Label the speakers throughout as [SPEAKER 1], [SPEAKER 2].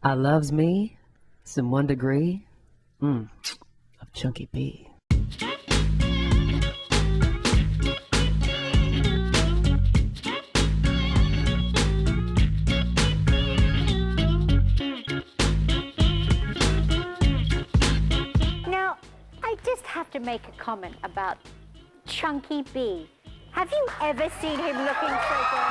[SPEAKER 1] I loves me some 1 degree of Chunky B.
[SPEAKER 2] Now, I just have to make a comment about Chunky B. Have you ever seen him looking so good?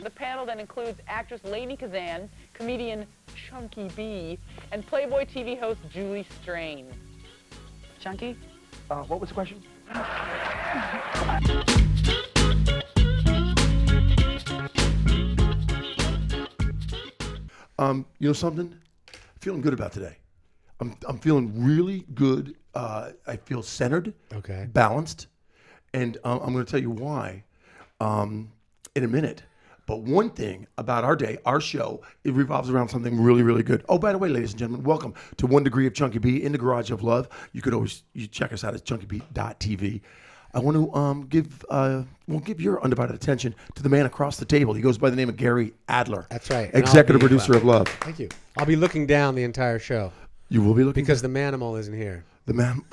[SPEAKER 3] The panel then includes actress Lainey Kazan, comedian Chunky B, and Playboy TV host Julie Strain. Chunky?
[SPEAKER 4] What was the question? You know something? Feeling good about today. I'm feeling really good. I feel centered,
[SPEAKER 5] Okay.
[SPEAKER 4] balanced, and I'm going to tell you why in a minute. But one thing about our day, our show, it revolves around something really, really good. Oh, by the way, ladies and gentlemen, welcome to 1 Degree of Chunky B in the Garage of Love. You could always check us out at chunkyb.tv. I want to give your undivided attention to the man across the table. He goes by the name of Gary Adler.
[SPEAKER 5] That's right. And
[SPEAKER 4] Executive producer of Love.
[SPEAKER 5] Thank you. I'll be looking down the entire show.
[SPEAKER 4] You will be looking
[SPEAKER 5] because the manimal isn't here.
[SPEAKER 4] The man.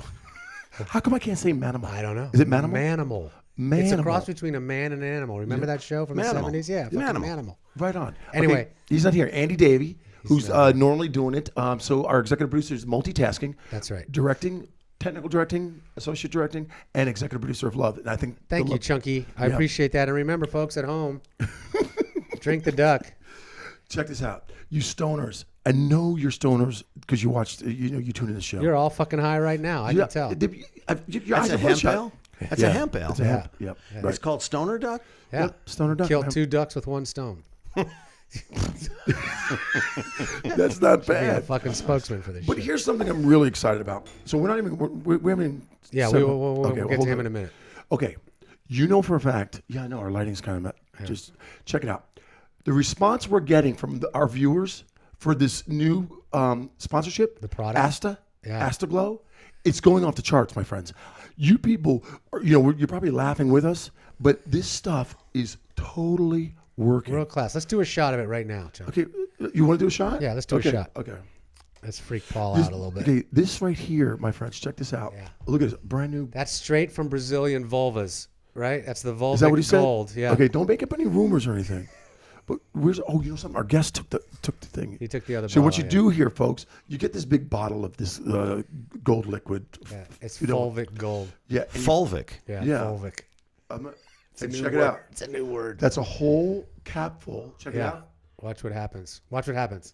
[SPEAKER 4] How come I can't say manimal?
[SPEAKER 5] I don't know.
[SPEAKER 4] Is it manimal?
[SPEAKER 5] Manimal.
[SPEAKER 4] Manimal.
[SPEAKER 5] It's a cross between a man and an animal. Remember that show from the 70s? Yeah, fucking Manimal.
[SPEAKER 4] Right on.
[SPEAKER 5] Anyway.
[SPEAKER 4] Okay, he's not here. Andy Davey, who's normally doing it. So our executive producer is multitasking.
[SPEAKER 5] That's right.
[SPEAKER 4] Directing, technical directing, associate directing, and executive producer of Love. And I think.
[SPEAKER 5] Thank you, Chunky. I appreciate that. And remember, folks at home, drink the duck.
[SPEAKER 4] Check this out. You stoners. I know you're stoners because you watched, you tune in the show.
[SPEAKER 5] You're all fucking high right now. I can tell.
[SPEAKER 4] That's
[SPEAKER 6] a hemp ale? That's a hemp ale.
[SPEAKER 4] It's a hemp. Yep.
[SPEAKER 6] Right. It's called Stoner Duck?
[SPEAKER 5] Yeah.
[SPEAKER 4] Yep. Stoner Duck.
[SPEAKER 5] Killed 2 ducks with 1 stone.
[SPEAKER 4] That's not bad.
[SPEAKER 5] Yeah, fucking spokesman for this
[SPEAKER 4] But
[SPEAKER 5] shit.
[SPEAKER 4] here's something I'm really excited about. So we're not even, we haven't even.
[SPEAKER 5] Yeah, we'll get to him in a minute.
[SPEAKER 4] Okay. You know for a fact, I know our lighting's kind of, just check it out. The response we're getting from our viewers for this new sponsorship,
[SPEAKER 5] the product,
[SPEAKER 4] Asta Glow, it's going off the charts, my friends. You people, you're probably laughing with us, but this stuff is totally working.
[SPEAKER 5] World class. Let's do a shot of it right now, John.
[SPEAKER 4] Okay, you want to do a shot?
[SPEAKER 5] Yeah, let's do a shot.
[SPEAKER 4] Okay.
[SPEAKER 5] Let's freak Paul out a little bit.
[SPEAKER 4] Okay, this right here, my friends, check this out.
[SPEAKER 5] Yeah.
[SPEAKER 4] Look at this, brand new.
[SPEAKER 5] That's straight from Brazilian vulvas, right? That's the vulva.
[SPEAKER 4] Is that what he said?
[SPEAKER 5] Gold. Yeah.
[SPEAKER 4] Okay, don't make up any rumors or anything. But you know something? Our guest took the thing.
[SPEAKER 5] He took the other.
[SPEAKER 4] So what you do here, folks, you get this big bottle of this gold liquid.
[SPEAKER 5] Yeah, it's fulvic gold.
[SPEAKER 4] Yeah,
[SPEAKER 6] fulvic.
[SPEAKER 5] Yeah,
[SPEAKER 4] yeah.
[SPEAKER 5] fulvic.
[SPEAKER 4] Check it out.
[SPEAKER 5] It's a new word.
[SPEAKER 4] That's a whole cap full. Check it out.
[SPEAKER 5] Watch what happens. Watch what happens.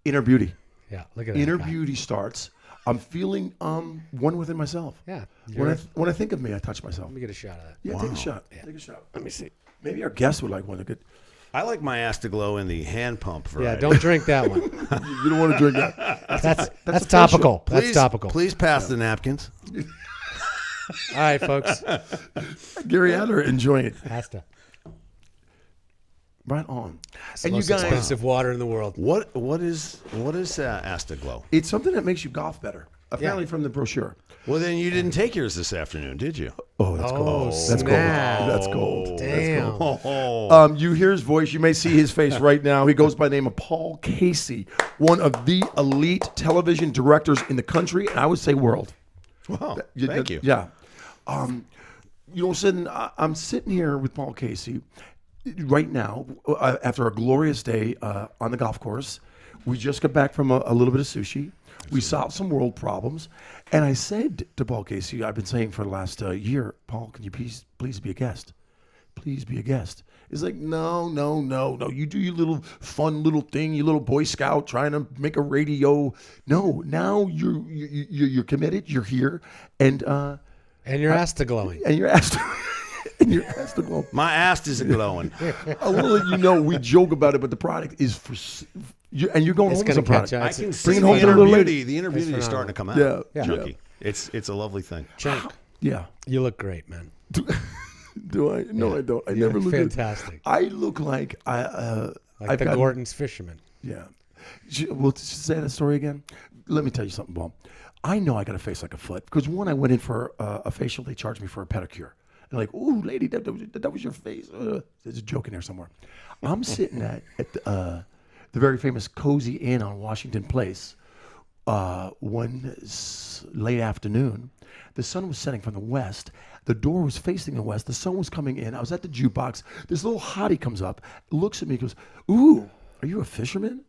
[SPEAKER 4] Inner beauty.
[SPEAKER 5] Yeah, look at that.
[SPEAKER 4] Inner beauty starts. I'm feeling one within myself.
[SPEAKER 5] Yeah.
[SPEAKER 4] When I think of me, I touch myself.
[SPEAKER 5] Let me get a shot of that.
[SPEAKER 4] Yeah,
[SPEAKER 6] Wow.
[SPEAKER 4] take a shot.
[SPEAKER 5] Yeah.
[SPEAKER 4] Take a shot.
[SPEAKER 5] Let me see.
[SPEAKER 4] Maybe our guest would like one.
[SPEAKER 6] I like my Astaglow in the hand pump variety.
[SPEAKER 5] Yeah, don't drink that one.
[SPEAKER 4] You don't want to drink that.
[SPEAKER 5] That's topical.
[SPEAKER 6] Please,
[SPEAKER 5] That's topical.
[SPEAKER 6] Please pass the napkins.
[SPEAKER 5] All right, folks.
[SPEAKER 4] Gary Adler enjoying it.
[SPEAKER 5] Asta.
[SPEAKER 4] Right on.
[SPEAKER 5] It's the most expensive water in the world.
[SPEAKER 6] What is Astaglow?
[SPEAKER 4] It's something that makes you golf better. Apparently from the brochure.
[SPEAKER 6] Well, then you didn't take yours this afternoon, did you?
[SPEAKER 4] Oh, that's gold. That's gold.
[SPEAKER 5] snap.
[SPEAKER 4] That's gold.
[SPEAKER 5] Damn.
[SPEAKER 6] Oh.
[SPEAKER 4] You hear his voice. You may see his face right now. He goes by the name of Paul Casey, one of the elite television directors in the country, and I would say world.
[SPEAKER 6] Wow. Thank you.
[SPEAKER 4] Yeah. I'm sitting here with Paul Casey right now after a glorious day on the golf course. We just got back from a little bit of sushi. We solved some world problems. And I said to Paul Casey, I've been saying for the last year, Paul, can you please be a guest? Please be a guest. He's like, no. You do your little fun little thing, you little Boy Scout trying to make a radio. No, now you're committed. You're here, and
[SPEAKER 5] you're Asta-glowing.
[SPEAKER 4] And you're Asta. And you're Asta-glowing.
[SPEAKER 6] My ass isn't glowing.
[SPEAKER 4] I want to let you know we joke about it, but the product is for. And you're going home with some product.
[SPEAKER 6] I can see
[SPEAKER 4] Bring it
[SPEAKER 6] the
[SPEAKER 4] home to
[SPEAKER 6] inner
[SPEAKER 4] little
[SPEAKER 6] beauty.
[SPEAKER 4] lady.
[SPEAKER 6] The inner beauty is starting to come out.
[SPEAKER 4] Yeah.
[SPEAKER 6] Chunky. It's a lovely thing.
[SPEAKER 5] Chunk.
[SPEAKER 4] Yeah.
[SPEAKER 5] You look great, man.
[SPEAKER 4] Do I? No, I don't. I never look
[SPEAKER 5] fantastic.
[SPEAKER 4] I look like
[SPEAKER 5] like the Gorton's fisherman.
[SPEAKER 4] Yeah. We'll say that story again. Let me tell you something, Bob. I know I got a face like a foot because one, I went in for a facial. They charged me for a pedicure. And like, ooh, lady, that was your face. There's a joke in there somewhere. I'm sitting at the very famous Cozy Inn on Washington Place one late afternoon. The sun was setting from the west. The door was facing the west. The sun was coming in. I was at the jukebox. This little hottie comes up, looks at me, goes, ooh, are you a fisherman?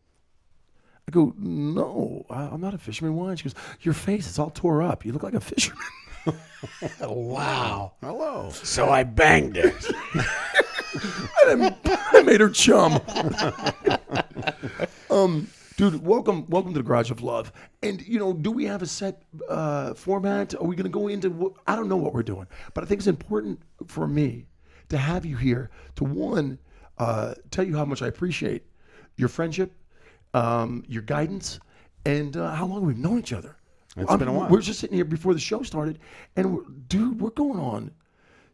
[SPEAKER 4] I go, no, I'm not a fisherman. Why? She goes, your face is all tore up. You look like a fisherman.
[SPEAKER 5] Wow.
[SPEAKER 6] Hello.
[SPEAKER 5] So I banged her.
[SPEAKER 4] I made her chum. Dude, welcome to the Garage of Love. And, do we have a set format? Are we going to go into, I don't know what we're doing. But I think it's important for me to have you here to, one, tell you how much I appreciate your friendship, your guidance, and how long we've known each other.
[SPEAKER 6] It's been a while.
[SPEAKER 4] We're just sitting here before the show started, and we're going on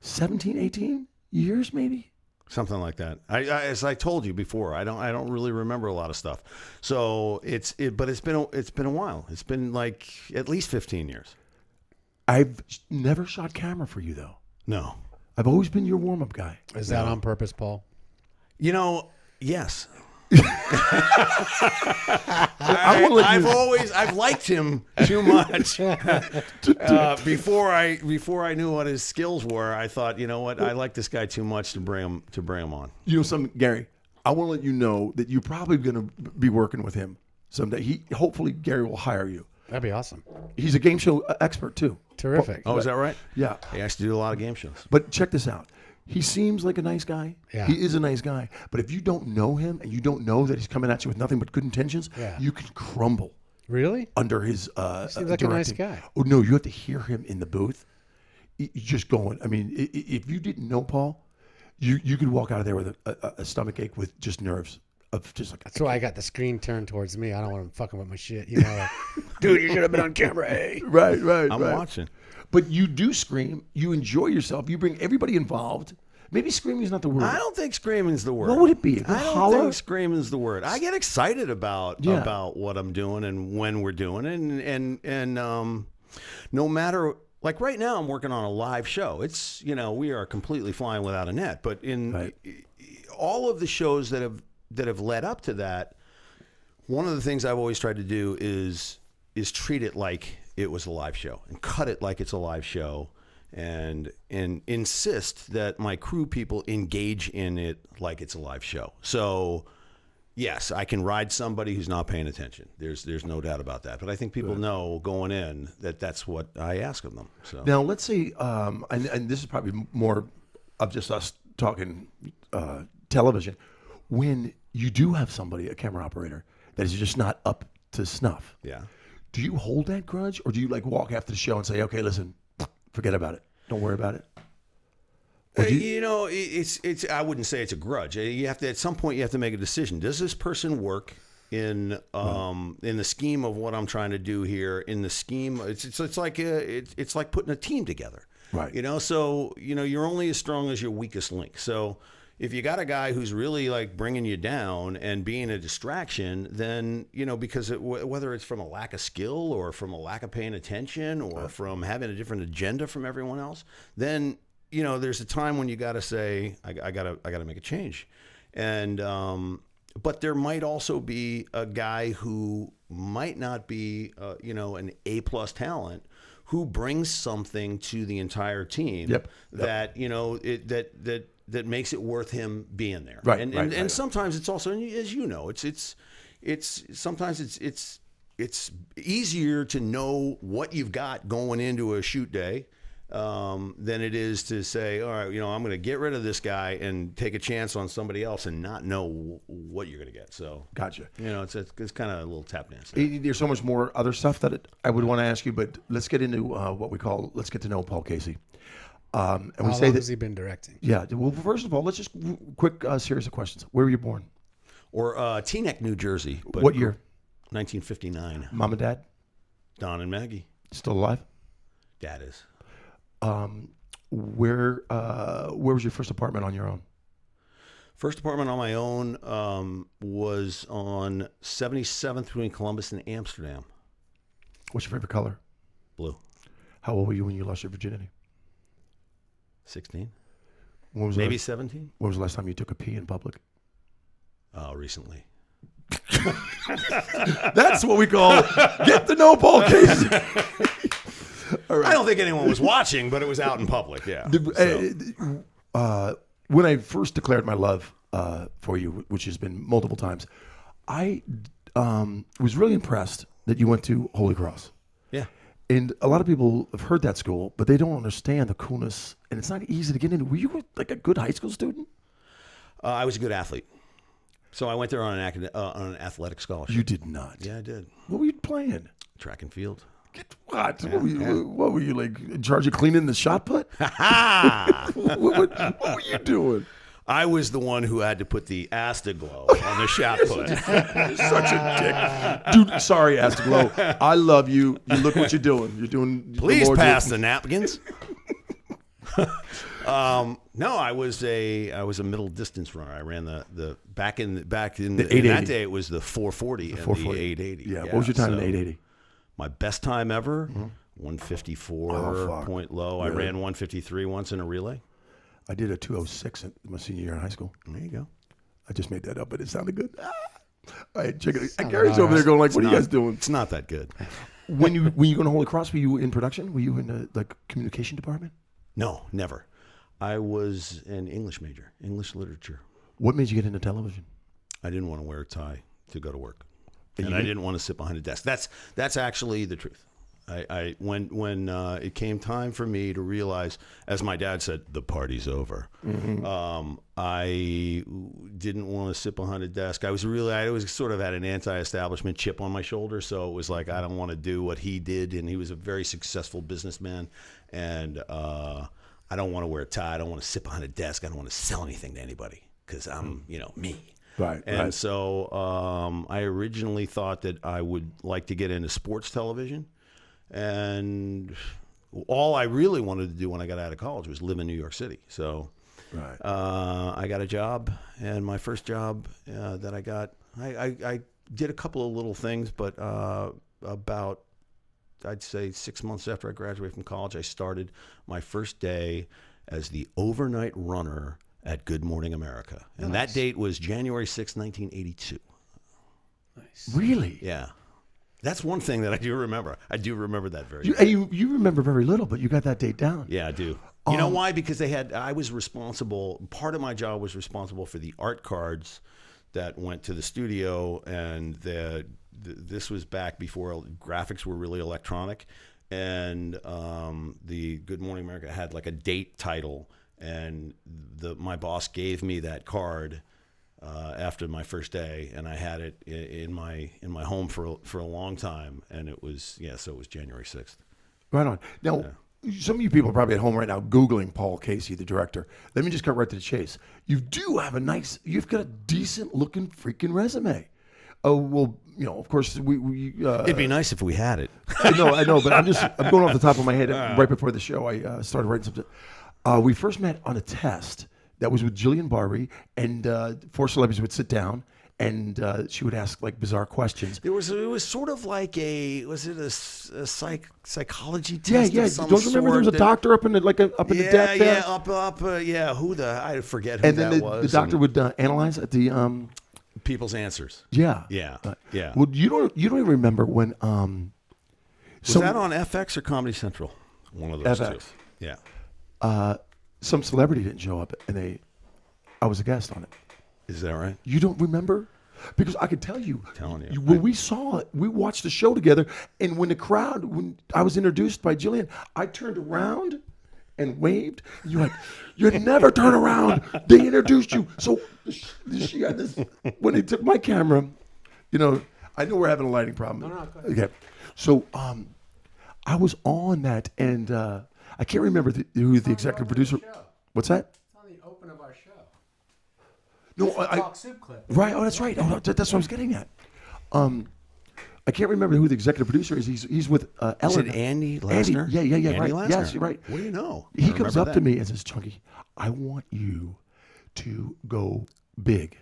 [SPEAKER 4] 17, 18 years maybe?
[SPEAKER 6] Something like that. As I told you before, I don't really remember a lot of stuff. So but it's been a while. It's been like at least 15 years.
[SPEAKER 4] I've never shot camera for you though.
[SPEAKER 6] No.
[SPEAKER 4] I've always been your warm-up guy.
[SPEAKER 5] Is that on purpose, Paul?
[SPEAKER 6] Yes.
[SPEAKER 4] I've
[SPEAKER 6] I've liked him too much. Before I knew what his skills were, I thought, you know what, I like this guy too much to bring him on.
[SPEAKER 4] Gary, I want to let you know that you're probably going to be working with him someday. Hopefully Gary will hire you.
[SPEAKER 5] That'd be awesome.
[SPEAKER 4] He's a game show expert too.
[SPEAKER 5] Terrific.
[SPEAKER 6] Oh, is that right?
[SPEAKER 4] Yeah.
[SPEAKER 6] He actually do a lot of game shows.
[SPEAKER 4] But check this out. He seems like a nice guy.
[SPEAKER 5] Yeah.
[SPEAKER 4] He is a nice guy. But if you don't know him and you don't know that he's coming at you with nothing but good intentions, you can crumble.
[SPEAKER 5] Really?
[SPEAKER 4] Under his
[SPEAKER 5] seems like a nice guy.
[SPEAKER 4] Oh, no, you have to hear him in the booth. You're just going. I mean, if you didn't know Paul, you could walk out of there with a stomach ache with just nerves. Of just like,
[SPEAKER 5] That's why I got the screen turned towards me. I don't want him fucking with my shit. Dude, you should have been on camera. Hey.
[SPEAKER 4] Right.
[SPEAKER 6] I'm watching.
[SPEAKER 4] But you do scream. You enjoy yourself. You bring everybody involved. Maybe screaming is not the word.
[SPEAKER 6] I don't think screaming's the word.
[SPEAKER 4] What would it be?
[SPEAKER 6] I don't think screaming's the word. I get excited about what I'm doing and when we're doing it, and no matter, like right now I'm working on a live show. It's we are completely flying without a net, but in all of the shows that have led up to that, one of the things I've always tried to do is treat it like it was a live show and cut it like it's a live show. And insist that my crew people engage in it like it's a live show. So, yes, I can ride somebody who's not paying attention. There's no doubt about that. But I think people know going in that that's what I ask of them. So
[SPEAKER 4] now let's say, and this is probably more of just us talking television. When you do have somebody, a camera operator, that is just not up to snuff.
[SPEAKER 6] Yeah.
[SPEAKER 4] Do you hold that grudge, or do you like walk after the show and say, okay, listen, forget about it. Don't worry about it.
[SPEAKER 6] It's. I wouldn't say it's a grudge. You have to, at some point, you have to make a decision. Does this person work in the scheme of what I'm trying to do here? In the scheme, it's like putting a team together.
[SPEAKER 4] Right.
[SPEAKER 6] So you're only as strong as your weakest link. So if you got a guy who's really like bringing you down and being a distraction, then, because whether it's from a lack of skill or from a lack of paying attention or from having a different agenda from everyone else, then, there's a time when you got to say, I got to make a change. And, but there might also be a guy who might not be, an A+ talent who brings something to the entire team that, that makes it worth him being there.
[SPEAKER 4] Right.
[SPEAKER 6] And sometimes it's also, as you know, sometimes it's easier to know what you've got going into a shoot day than it is to say, all right, I'm going to get rid of this guy and take a chance on somebody else and not know what you're going to get. So
[SPEAKER 4] gotcha.
[SPEAKER 6] It's kind of a little tap dance.
[SPEAKER 4] There's so much more other stuff that I would want to ask you, but let's get into what we call, let's get to know Paul Casey. And
[SPEAKER 5] How long has he been directing?
[SPEAKER 4] Yeah. Well, first of all, let's just quick series of questions. Where were you born?
[SPEAKER 6] Or Teaneck, New Jersey. But
[SPEAKER 4] what year?
[SPEAKER 6] 1959.
[SPEAKER 4] Mom and Dad?
[SPEAKER 6] Don and Maggie.
[SPEAKER 4] Still alive?
[SPEAKER 6] Dad is.
[SPEAKER 4] Where was your first apartment on your own?
[SPEAKER 6] First apartment on my own was on 77th between Columbus and Amsterdam.
[SPEAKER 4] What's your favorite color?
[SPEAKER 6] blue.
[SPEAKER 4] How old were you when you lost your virginity?
[SPEAKER 6] 16,
[SPEAKER 4] When was
[SPEAKER 6] maybe
[SPEAKER 4] the,
[SPEAKER 6] 17.
[SPEAKER 4] when was the last time you took a pee in public?
[SPEAKER 6] Oh, recently.
[SPEAKER 4] That's what we call get to know Paul Casey.
[SPEAKER 6] I don't think anyone was watching, but it was out in public. Yeah.
[SPEAKER 4] When I first declared my love for you, which has been multiple times, I was really impressed that you went to Holy Cross.
[SPEAKER 6] Yeah.
[SPEAKER 4] And a lot of people have heard that school, but they don't understand the coolness, and it's not easy to get into. Were you like a good high school student?
[SPEAKER 6] I was a good athlete, so I went there on an athletic scholarship.
[SPEAKER 4] You did not.
[SPEAKER 6] Yeah, I did.
[SPEAKER 4] What were you playing?
[SPEAKER 6] Track and field.
[SPEAKER 4] Get what? What were you like in charge of cleaning the shot put? what were you doing?
[SPEAKER 6] I was the one who had to put the Astaglow on the shot put.
[SPEAKER 4] Such a dick, dude. Sorry, Astaglow. I love you. You look what you're doing. You're doing.
[SPEAKER 6] Please
[SPEAKER 4] the
[SPEAKER 6] pass the napkins. No, I was a middle distance runner. I ran the back in that day it was the 440 and the 880.
[SPEAKER 4] Yeah. What was your time in 880?
[SPEAKER 6] My best time ever, 154 point low.
[SPEAKER 4] Really?
[SPEAKER 6] I ran 153 once in a relay.
[SPEAKER 4] I did a 206 in my senior year in high school.
[SPEAKER 6] There you go.
[SPEAKER 4] I just made that up, but it sounded good. All right, check it out. Gary's over there going like, "What are you guys doing?"
[SPEAKER 6] It's not that good.
[SPEAKER 4] When you going to Holy Cross, were you in production? Were you in the like communication department?
[SPEAKER 6] No, never. I was an English major, English literature.
[SPEAKER 4] What made you get into television?
[SPEAKER 6] I didn't want to wear a tie to go to work, and I didn't want to sit behind a desk. That's actually the truth. When it came time for me to realize, as my dad said, the party's over. I didn't want to sit behind a desk. I was sort of had an anti-establishment chip on my shoulder, so it was like I don't want to do what he did, and he was a very successful businessman, and I don't want to wear a tie. I don't want to sit behind a desk. I don't want to sell anything to anybody because I'm, me.
[SPEAKER 4] Right.
[SPEAKER 6] And so I originally thought that I would like to get into sports television. And all I really wanted to do when I got out of college was live in New York City. So I got a job, and my first job that I got, I did a couple of little things, but about, I'd say 6 months after I graduated from college, I started my first day as the overnight runner at Good Morning America. And that date was January 6, 1982.
[SPEAKER 5] Nice.
[SPEAKER 4] Really?
[SPEAKER 6] Yeah. That's one thing that I do remember. I do remember that very
[SPEAKER 4] well. You remember very little, but you got that date down.
[SPEAKER 6] Yeah, I do. You know why? Because I was responsible, part of my job was responsible for the art cards that went to the studio, and this was back before graphics were really electronic, and the Good Morning America had like a date title, and my boss gave me that card after my first day, and I had it in my home for a long time, and it was so it was January 6th.
[SPEAKER 4] Right on. Now, some of you people are probably at home right now Googling Paul Casey, the director. Let me just cut right to the chase. You've got a decent looking freaking resume. Oh, well, of course, we
[SPEAKER 6] it'd be nice if we had it.
[SPEAKER 4] I know, but I'm going off the top of my head. Right before the show, I started writing something. We first met on a test that was with Jillian Barbe, and 4 celebrities would sit down, and she would ask like bizarre questions.
[SPEAKER 6] It was sort of like a psychology test?
[SPEAKER 4] Yeah.
[SPEAKER 6] Of some
[SPEAKER 4] Don't you remember there was a doctor up in the deck there?
[SPEAKER 6] I forget who
[SPEAKER 4] and then
[SPEAKER 6] that was.
[SPEAKER 4] The doctor would analyze the
[SPEAKER 6] people's answers.
[SPEAKER 4] Yeah.
[SPEAKER 6] Yeah.
[SPEAKER 4] Well, you don't even remember when
[SPEAKER 6] was that on FX or Comedy Central? One of those
[SPEAKER 4] FX.
[SPEAKER 6] two. Yeah.
[SPEAKER 4] Some celebrity didn't show up, and I was a guest on it.
[SPEAKER 6] Is that right?
[SPEAKER 4] You don't remember? Because I can tell you,
[SPEAKER 6] telling you.
[SPEAKER 4] When we saw it, we watched the show together, and when I was introduced by Jillian, I turned around and waved. And you're like, you never turn around. They introduced you. So she got this. When they took my camera, I know we're having a lighting problem.
[SPEAKER 5] No, go ahead.
[SPEAKER 4] Okay. So I was on that, and I can't remember who the executive producer. What's that?
[SPEAKER 5] It's on the open of our show.
[SPEAKER 4] No,
[SPEAKER 5] Talk Soup clip.
[SPEAKER 4] Right. Oh, that's right. Oh, that's what I was getting at. I can't remember who the executive producer is. He's with Ellen.
[SPEAKER 6] Is it Andy Lassner?
[SPEAKER 4] Yeah.
[SPEAKER 6] Andy
[SPEAKER 4] Right.
[SPEAKER 6] Lassner.
[SPEAKER 4] Yes, you're right.
[SPEAKER 6] What do you know?
[SPEAKER 4] He comes up to me and says, "Chunky, I want you to go big.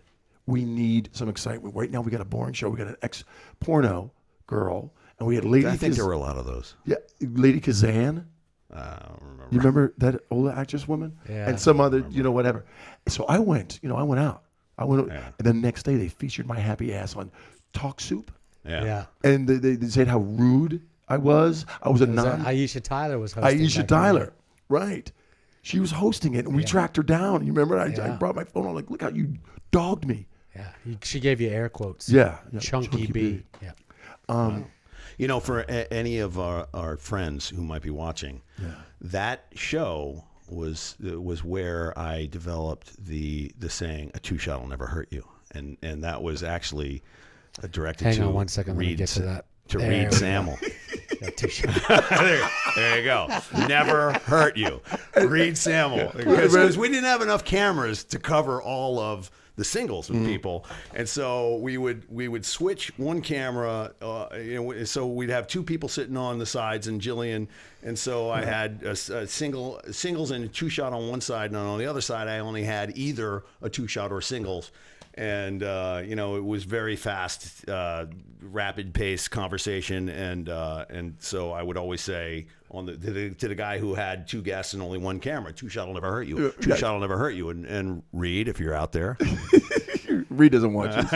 [SPEAKER 4] We need some excitement. Right now, we got a boring show. We got an ex-porno girl, and we had Lady.
[SPEAKER 6] I think there were a lot of those.
[SPEAKER 4] Yeah, Lady Kazan.
[SPEAKER 6] I don't remember.
[SPEAKER 4] You remember that old actress woman?
[SPEAKER 5] Yeah.
[SPEAKER 4] And some other, whatever. So I went out. And then the next day they featured my happy ass on Talk Soup.
[SPEAKER 5] Yeah.
[SPEAKER 4] And they said how rude I was. I was a non.
[SPEAKER 5] Aisha Tyler was hosting.
[SPEAKER 4] Aisha Tyler, right? She was hosting it, and we tracked her down. You remember? I brought my phone on, like, look how you dogged me.
[SPEAKER 5] Yeah. She gave you air quotes.
[SPEAKER 4] Yeah.
[SPEAKER 5] Chunky B. Yeah.
[SPEAKER 6] For any of our friends who might be watching, that show was where I developed the saying, "A two shot will never hurt you," and that was actually directed
[SPEAKER 5] Hang
[SPEAKER 6] to
[SPEAKER 5] on 1 second. Let me
[SPEAKER 6] Reed,
[SPEAKER 5] get to that.
[SPEAKER 6] to
[SPEAKER 5] There
[SPEAKER 6] Reed
[SPEAKER 5] we go.
[SPEAKER 6] Samuel.
[SPEAKER 5] Yeah, too short.
[SPEAKER 6] there you go. Never hurt you, Reed Samuel, because we didn't have enough cameras to cover all of the singles with people, and so we would switch one camera. So we'd have two people sitting on the sides and Jillian, and so I had a singles and a two shot on one side, and on the other side I only had either a two shot or singles. And it was very fast, rapid paced conversation, and so I would always say to the guy who had two guests and only one camera, two shot will never hurt you. Two shot will never hurt you. And Reed, if you're out there,
[SPEAKER 4] Reed doesn't watch this.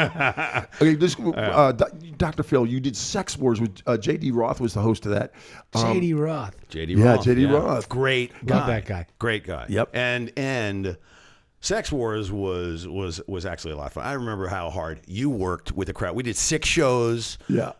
[SPEAKER 4] Okay, Dr. Phil, you did Sex Wars with J.D. Roth was the host of that.
[SPEAKER 5] J.D. Roth.
[SPEAKER 6] J.D. Roth,
[SPEAKER 4] J.D. Roth,
[SPEAKER 6] great guy,
[SPEAKER 5] Love that guy,
[SPEAKER 6] great guy.
[SPEAKER 4] Yep,
[SPEAKER 6] and. Sex Wars was actually a lot of fun. I remember how hard you worked with the crowd. We did 6 shows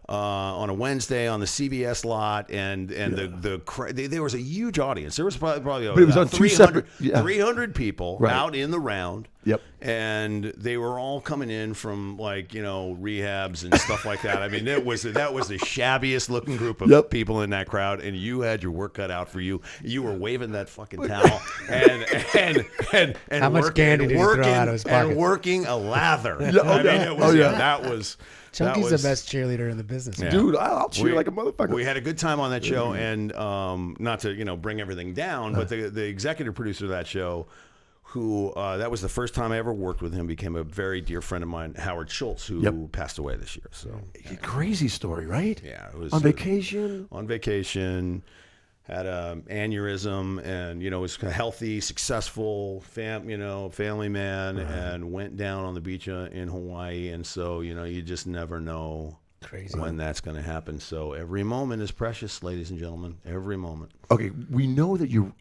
[SPEAKER 6] on a Wednesday on the CBS lot, and there was a huge audience. There was probably
[SPEAKER 4] but it was on
[SPEAKER 6] 300 people out in the round.
[SPEAKER 4] Yep.
[SPEAKER 6] And they were all coming in from rehabs and stuff like that. I mean, that was the shabbiest looking group of people in that crowd, and you had your work cut out for you. You were waving that fucking towel and
[SPEAKER 5] how much candy did he throw out of his pocket?
[SPEAKER 6] And working a lather. That was.
[SPEAKER 5] Chunky's the best cheerleader in the business.
[SPEAKER 6] Yeah.
[SPEAKER 4] Dude, I'll cheer like a motherfucker.
[SPEAKER 6] We had a good time on that show, and not to bring everything down, but the executive producer of that show, who that was the first time I ever worked with him, became a very dear friend of mine, Howard Schultz, who passed away this year. So
[SPEAKER 4] crazy story, right?
[SPEAKER 6] Yeah, it was
[SPEAKER 4] on vacation.
[SPEAKER 6] Had an aneurysm, and was a healthy, successful family man, and went down on the beach in Hawaii. And so you just never know when that's going to happen. So every moment is precious, ladies and gentlemen. Every moment.
[SPEAKER 4] Okay, we know that you.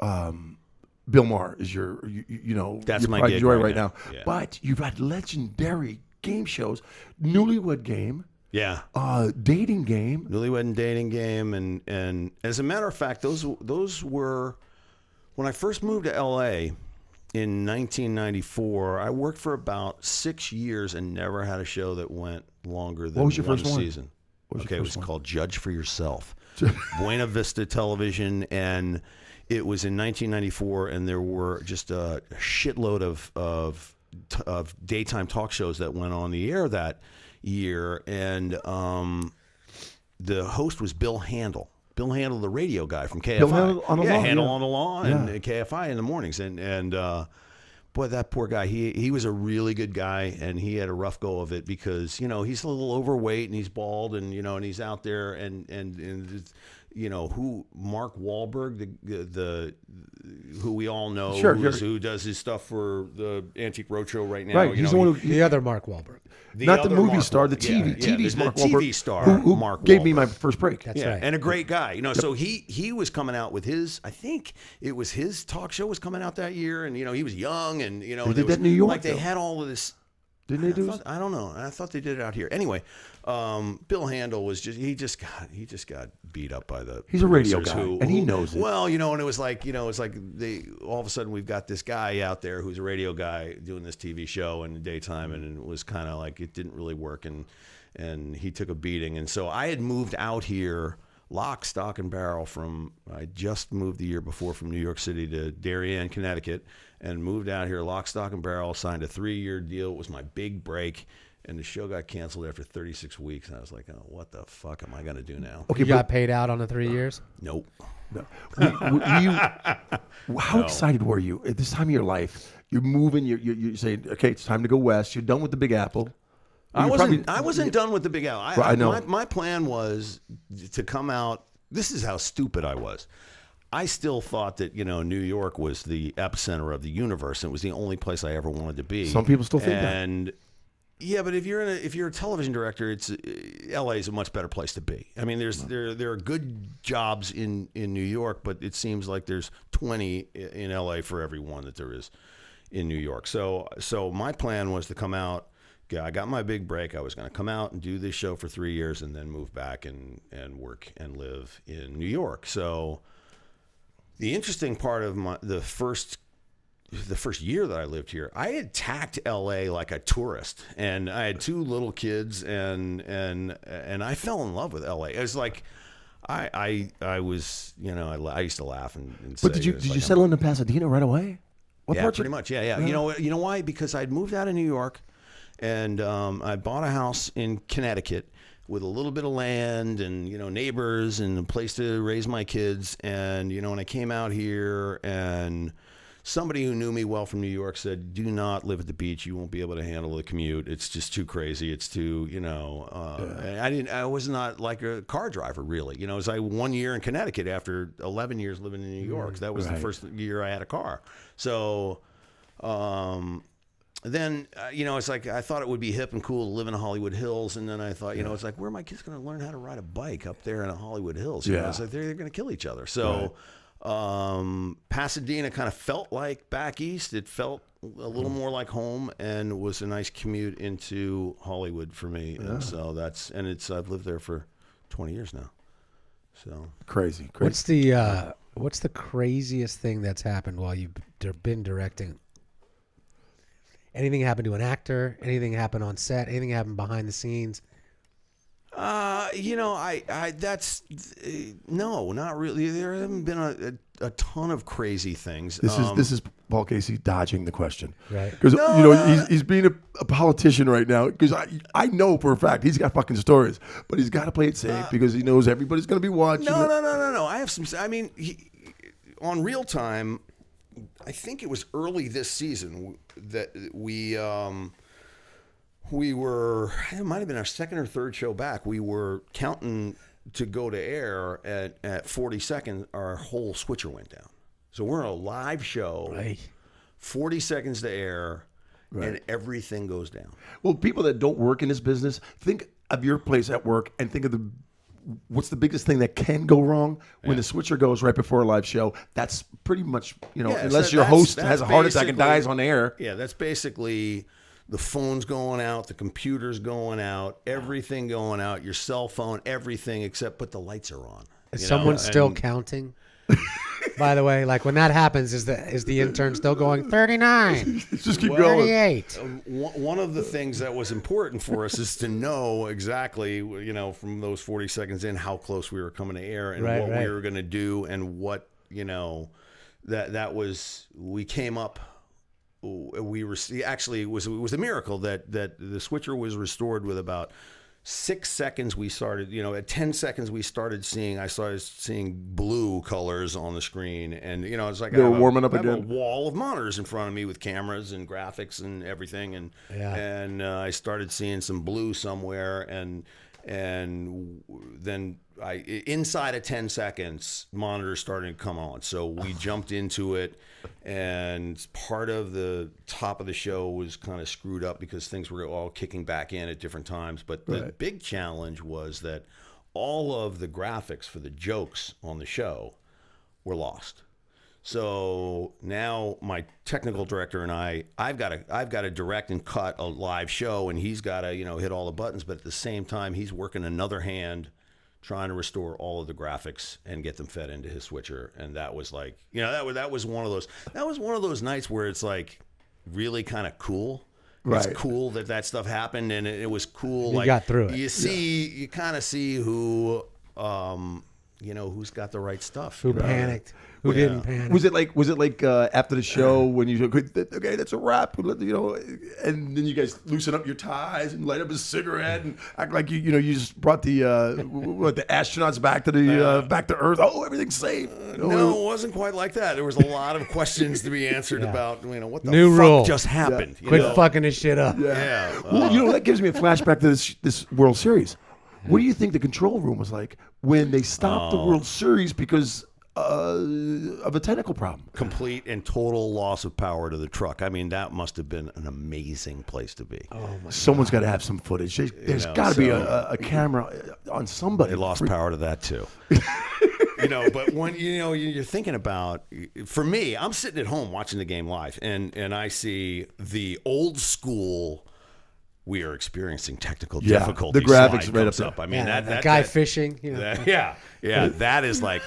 [SPEAKER 4] Bill Maher is your,
[SPEAKER 6] that's
[SPEAKER 4] your
[SPEAKER 6] my
[SPEAKER 4] pride
[SPEAKER 6] gig
[SPEAKER 4] joy
[SPEAKER 6] right
[SPEAKER 4] now.
[SPEAKER 6] Yeah.
[SPEAKER 4] But you've had legendary game shows, Newlywed Game, Dating Game,
[SPEAKER 6] Newlywed and Dating Game, and as a matter of fact, those were when I first moved to L.A. in 1994. I worked for about 6 years and never had a show that went longer than
[SPEAKER 4] what was your
[SPEAKER 6] one
[SPEAKER 4] first
[SPEAKER 6] season.
[SPEAKER 4] One?
[SPEAKER 6] It was called Judge for Yourself, Buena Vista Television, and it was in 1994, and there were just a shitload of daytime talk shows that went on the air that year, and the host was Bill Handel. Bill Handel, the radio guy from KFI.
[SPEAKER 4] Bill Handel on the Law.
[SPEAKER 6] Handel on the Law, and KFI in the mornings, and boy, that poor guy. He was a really good guy, and he had a rough go of it because he's a little overweight and he's bald, and and he's out there and who Mark Wahlberg, the who we all know, who does his stuff for the Antique Roadshow right now.
[SPEAKER 4] Right, he's the one
[SPEAKER 5] the other Mark Wahlberg,
[SPEAKER 4] not the movie
[SPEAKER 6] Mark
[SPEAKER 4] star, the
[SPEAKER 6] Wahlberg.
[SPEAKER 4] TV's Mark
[SPEAKER 6] the
[SPEAKER 4] Wahlberg,
[SPEAKER 6] TV star,
[SPEAKER 4] who
[SPEAKER 6] Mark
[SPEAKER 4] gave
[SPEAKER 6] Wahlberg.
[SPEAKER 4] me my first break.
[SPEAKER 5] That's right,
[SPEAKER 6] and a great guy. So he was coming out with his. I think it was his talk show was coming out that year, and he was young, and
[SPEAKER 4] they did that in New York.
[SPEAKER 6] Like they had all of this.
[SPEAKER 4] Didn't they do?
[SPEAKER 6] I don't know. I thought they did it out here. Anyway, Bill Handel was he just got beat up by the.
[SPEAKER 4] He's a radio guy, and he knows it.
[SPEAKER 6] Well, and it was like it's like they all of a sudden we've got this guy out there who's a radio guy doing this TV show in the daytime, and it was kind of like it didn't really work, and he took a beating, and so I had moved out here. Lock, stock, and barrel I just moved the year before from New York City to Darien, Connecticut, and moved out here, lock, stock, and barrel, signed a 3-year deal. It was my big break, and the show got canceled after 36 weeks, and I was like, oh, what the fuck am I going to do now?
[SPEAKER 5] Okay, you got paid out on the 3 years?
[SPEAKER 6] Nope.
[SPEAKER 4] No. How excited were you at this time of your life? You're moving, you're saying, okay, it's time to go west. You're done with the Big Apple.
[SPEAKER 6] I
[SPEAKER 4] Well,
[SPEAKER 6] wasn't done with the Big Al.
[SPEAKER 4] I know.
[SPEAKER 6] My plan was to come out. This is how stupid I was. I still thought that New York was the epicenter of the universe, and it was the only place I ever wanted to be.
[SPEAKER 4] Some people still think that.
[SPEAKER 6] And yeah, but if you're a television director, LA is a much better place to be. I mean, there are good jobs in New York, but it seems like there's 20 in LA for every one that there is in New York. So my plan was to come out. Yeah, I got my big break. I was going to come out and do this show for 3 years and then move back and work and live in New York. So the interesting part of the first year that I lived here, I had tacked LA like a tourist, and I had 2 little kids, and I fell in love with LA. It was like I was, I used to laugh and say.
[SPEAKER 4] But did you settle into Pasadena right away? What
[SPEAKER 6] Yeah,
[SPEAKER 4] part
[SPEAKER 6] pretty much. Yeah. You know why? Because I'd moved out of New York, and I bought a house in Connecticut with a little bit of land and neighbors and a place to raise my kids. And when I came out here, and somebody who knew me well from New York said, "Do not live at the beach. You won't be able to handle the commute. It's just too crazy. It's too and I was not like a car driver really. It was like 1 year in Connecticut after 11 years living in New York. That was the first year I had a car. So. Then, it's like I thought it would be hip and cool to live in the Hollywood Hills. And then I thought, it's like, where are my kids going to learn how to ride a bike up there in the Hollywood Hills? It's like they're going to kill each other. So Pasadena kind of felt like back east. It felt a little more like home, and was a nice commute into Hollywood for me. Yeah. And so I've lived there for 20 years now. So
[SPEAKER 4] crazy.
[SPEAKER 5] What's the craziest thing that's happened while you've been directing? Anything happen to an actor? Anything happen on set? Anything happen behind the scenes?
[SPEAKER 6] No, not really. There haven't been a ton of crazy things.
[SPEAKER 4] This is Paul Casey dodging the question,
[SPEAKER 5] right?
[SPEAKER 4] Because he's being a politician right now. Because I know for a fact he's got fucking stories, but he's got to play it safe because he knows everybody's going to be watching.
[SPEAKER 6] No. I have some. I mean, on Real Time, I think it was early this season that we were, it might have been our second or third show back. We were counting to go to air at 40 seconds. Our whole switcher went down. So we're on a live show,
[SPEAKER 5] right.
[SPEAKER 6] 40 seconds to air, and everything goes down.
[SPEAKER 4] Well, people that don't work in this business, think of your place at work and think of what's the biggest thing that can go wrong when the switcher goes right before a live show. That's pretty much, unless your host has a heart attack and dies on air.
[SPEAKER 6] Yeah, that's basically the phone's going out, the computer's going out, everything going out, your cell phone, everything but the lights are on.
[SPEAKER 5] Is someone still counting? By the way, like when that happens, is the intern still going 39?
[SPEAKER 4] Just keep going.
[SPEAKER 5] 38.
[SPEAKER 6] One of the things that was important for us is to know exactly, from those 40 seconds in, how close we were coming to air and what we were going to do, and what, that was, we came up. We were actually it was a miracle that the switcher was restored with about 6 seconds. We started, at 10 seconds I started seeing blue colors on the screen, and it's like
[SPEAKER 4] they were warming up
[SPEAKER 6] I have
[SPEAKER 4] again.
[SPEAKER 6] a wall of monitors in front of me with cameras and graphics and everything, and I started seeing some blue somewhere, and then inside of 10 seconds, monitors started to come on. So we jumped into it, and part of the top of the show was kind of screwed up because things were all kicking back in at different times. But the big challenge was that all of the graphics for the jokes on the show were lost. So now my technical director and I've got to direct and cut a live show, and he's got to hit all the buttons, but at the same time he's working another hand trying to restore all of the graphics and get them fed into his switcher. And that was like, that was one of those nights where it's like really kind of cool. It's cool that stuff happened, and it was cool.
[SPEAKER 5] You
[SPEAKER 6] like,
[SPEAKER 5] got through it.
[SPEAKER 6] You kind of see who who's got the right stuff.
[SPEAKER 5] Who panicked? Who didn't panic?
[SPEAKER 4] Was it like after the show when you okay, that's a wrap, and then you guys loosen up your ties and light up a cigarette and act like you just brought the the astronauts back to back to Earth. Oh, everything's safe.
[SPEAKER 6] No, it wasn't quite like that. There was a lot of questions to be answered about what the
[SPEAKER 5] New
[SPEAKER 6] fuck
[SPEAKER 5] rule.
[SPEAKER 6] just happened.
[SPEAKER 5] Quit fucking this shit up.
[SPEAKER 6] Yeah.
[SPEAKER 4] Well, that gives me a flashback to this World Series. What do you think the control room was like when they stopped the World Series because of a technical problem?
[SPEAKER 6] Complete and total loss of power to the truck. I mean, that must have been an amazing place to be.
[SPEAKER 5] Oh my
[SPEAKER 4] Someone's got to have some footage. There's got to be a camera on somebody.
[SPEAKER 6] They lost power to that too. But when you're thinking about, for me, I'm sitting at home watching the game live, and I see the old school. We are experiencing technical difficulties.
[SPEAKER 4] The graphics
[SPEAKER 6] slide
[SPEAKER 4] right
[SPEAKER 6] comes
[SPEAKER 4] up there.
[SPEAKER 6] I mean,
[SPEAKER 5] that guy fishing.
[SPEAKER 6] That is like,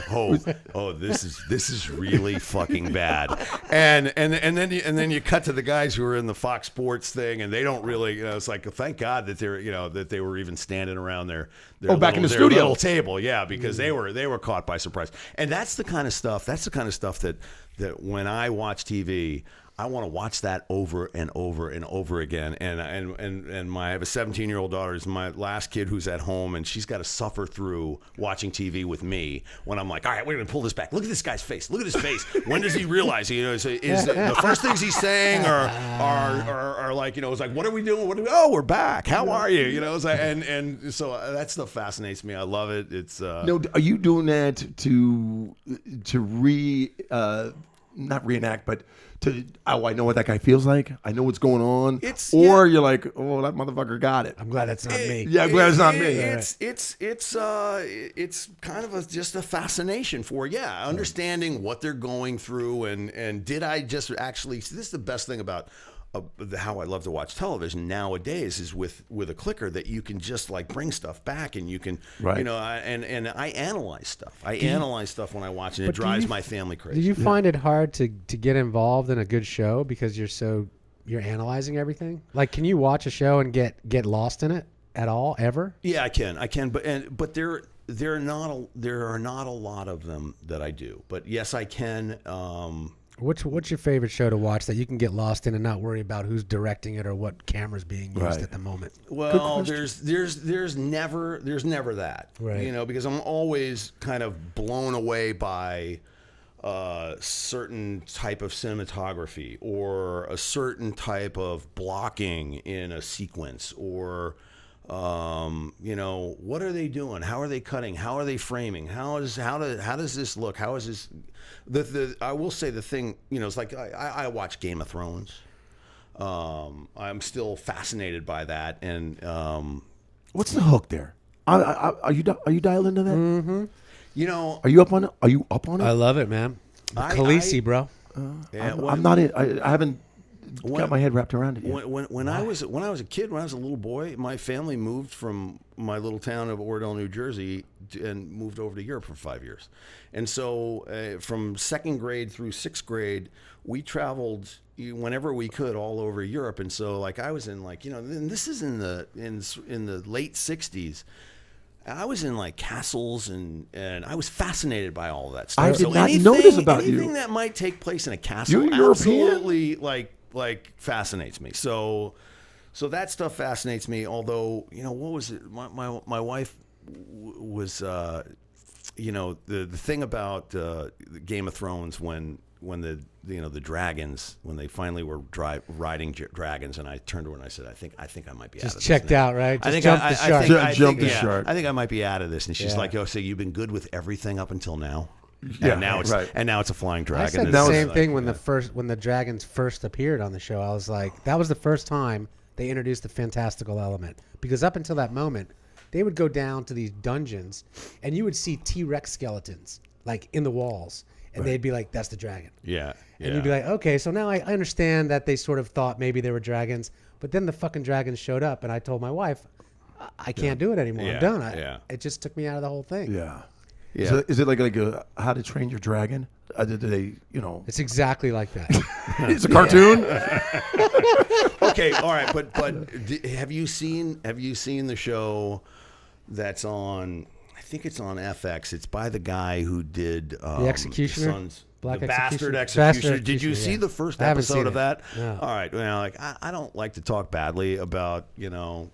[SPEAKER 6] this is really fucking bad. And then you cut to the guys who are in the Fox Sports thing, and they don't really. It's like, thank God that they're that they were even standing around their
[SPEAKER 4] back in the
[SPEAKER 6] their
[SPEAKER 4] studio
[SPEAKER 6] little table, because they were caught by surprise. And that's the kind of stuff. That's the kind of stuff that when I watch TV. I want to watch that over and over and over again. And I have a 17-year-old daughter. Is my last kid who's at home, and she's got to suffer through watching TV with me. When I'm like, all right, we're gonna pull this back. Look at this guy's face. Look at his face. When does he realize? Is the first things he's saying are like, it's like, what are we doing? Oh, we're back. How are you? It's like, and so that stuff fascinates me. I love it. It's
[SPEAKER 4] No, are you doing that to not reenact, but I know what that guy feels like. I know what's going on. You're like, oh, that motherfucker got it.
[SPEAKER 5] I'm glad it's not me.
[SPEAKER 4] Yeah, I'm glad it's not me.
[SPEAKER 6] It's kind of just a fascination for understanding what they're going through and did I just actually. This is the best thing about. How I love to watch television nowadays is with a clicker that you can just like bring stuff back and you can, and I analyze stuff. I analyze stuff when I watch it. It drives my family crazy.
[SPEAKER 5] Do you find it hard to get involved in a good show because you're analyzing everything? Like, can you watch a show and get lost in it at all ever?
[SPEAKER 6] Yeah, I can, but there are not a lot of them that I do. But yes, I can.
[SPEAKER 5] What's your favorite show to watch that you can get lost in and not worry about who's directing it or what camera's being used at the moment?
[SPEAKER 6] Well, there's never that,
[SPEAKER 5] right?
[SPEAKER 6] Because I'm always kind of blown away by certain type of cinematography or a certain type of blocking in a sequence or. What are they doing? How are they cutting? How are they framing? How does this look? How is this? I will say the thing, it's like I watch Game of Thrones. I'm still fascinated by that. And
[SPEAKER 4] what's the hook there? Are you dialed into that?
[SPEAKER 5] Mm-hmm.
[SPEAKER 4] Are you up on it? Are you up on it?
[SPEAKER 5] I love it, man. Khaleesi, bro.
[SPEAKER 4] I'm not in. I haven't. Got my head wrapped around it yet.
[SPEAKER 6] When I was a kid, when I was a little boy, my family moved from my little town of Oradell, New Jersey, and moved over to Europe for 5 years. And so from second grade through sixth grade, we traveled whenever we could all over Europe. And so like I was in and this is in the late 60s. I was in like castles and I was fascinated by all of that stuff.
[SPEAKER 4] I did not know this about you.
[SPEAKER 6] Anything that might take place in a castle
[SPEAKER 4] You're
[SPEAKER 6] absolutely like fascinates me. So that stuff fascinates me. Although what was it? My wife was the thing about Game of Thrones when the dragons when they finally were riding dragons and I turned to her and I said I think I might be out of this.
[SPEAKER 5] Just checked out, right? Just
[SPEAKER 4] jumped the shark.
[SPEAKER 6] I think I might be out of this. And she's like, oh, so you've been good with everything up until now?
[SPEAKER 4] Yeah,
[SPEAKER 6] and now it's a flying dragon.
[SPEAKER 5] I said the same thing when the dragons first appeared on the show. I was like, that was the first time they introduced the fantastical element, because up until that moment, they would go down to these dungeons, and you would see T-Rex skeletons like in the walls, and they'd be like, "That's the dragon."
[SPEAKER 6] Yeah.
[SPEAKER 5] And you'd be like, "Okay, so now I understand that they sort of thought maybe they were dragons, but then the fucking dragons showed up, and I told my wife, I can't do it anymore. I'm done. It just took me out of the whole thing."
[SPEAKER 4] Yeah. Yeah. Is it like a How to Train Your Dragon? Did they,
[SPEAKER 5] It's exactly like that.
[SPEAKER 4] It's a cartoon.
[SPEAKER 6] Okay, all right, but have you seen the show that's on? think it's on FX. It's by the guy who did
[SPEAKER 5] The Executioner?
[SPEAKER 6] The
[SPEAKER 5] Black
[SPEAKER 6] Bastard
[SPEAKER 5] Executioner?
[SPEAKER 6] Executioner. Did you
[SPEAKER 5] Executioner,
[SPEAKER 6] see
[SPEAKER 5] yeah.
[SPEAKER 6] the first
[SPEAKER 5] I haven't
[SPEAKER 6] episode
[SPEAKER 5] seen
[SPEAKER 6] of
[SPEAKER 5] it.
[SPEAKER 6] that?
[SPEAKER 5] No.
[SPEAKER 6] All right. Well, like I don't like to talk badly about the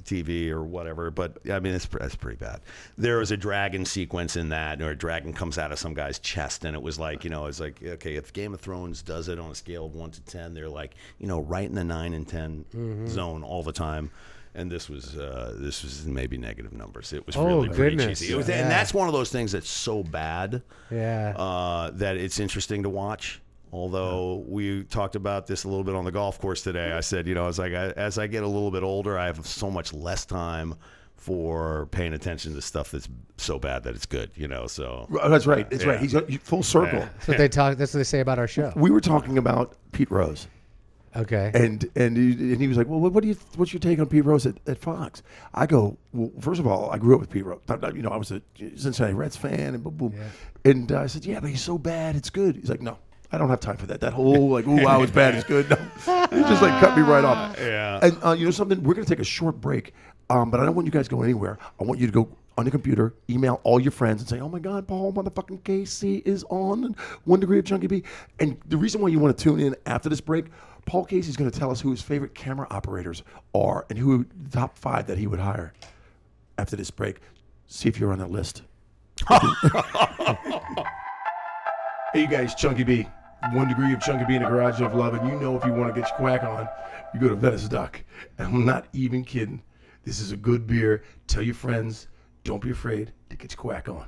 [SPEAKER 6] TV or whatever, but I mean that's pretty bad. There was a dragon sequence in that, or a dragon comes out of some guy's chest, and it was like it's like, okay, if Game of Thrones does it on a scale of 1 to 10, they're like right in the 9 and 10 zone all the time. And this was maybe negative numbers. It was really pretty
[SPEAKER 5] goodness.
[SPEAKER 6] cheesy. It was,
[SPEAKER 5] Yeah.
[SPEAKER 6] and that's one of those things that's so bad
[SPEAKER 5] Yeah.
[SPEAKER 6] that it's interesting to watch. Although we talked about this a little bit on the golf course today. I said, I was like, as I get a little bit older, I have so much less time for paying attention to stuff that's so bad that it's good. So
[SPEAKER 4] That's right. That's right. He's full circle.
[SPEAKER 5] That's what they talk. That's what they say about our show.
[SPEAKER 4] We were talking about Pete Rose.
[SPEAKER 5] Okay.
[SPEAKER 4] And he was like, well, what's your take on Pete Rose at Fox? I go, well, first of all, I grew up with Pete Rose. I was a Cincinnati Reds fan, and boom, boom. Yeah. And I said, yeah, but he's so bad, it's good. He's like, no, I don't have time for that. That whole like, ooh, wow, it's bad, it's good. No, he just like cut me right off.
[SPEAKER 6] Yeah.
[SPEAKER 4] And you know something? We're gonna take a short break, but I don't want you guys going anywhere. I want you to go on the computer, email all your friends, and say, "Oh my God, Paul motherfucking Casey is on 1 Degree of Chunky B." And the reason why you want to tune in after this break, Paul Casey's going to tell us who his favorite camera operators are and who the top 5 that he would hire after this break. See if you're on that list. Hey, you guys, Chunky B. 1 Degree of Chunky B in the Garage of Love. And if you want to get your quack on, you go to Venice Duck. And I'm not even kidding. This is a good beer. Tell your friends. Don't be afraid to get your quack on.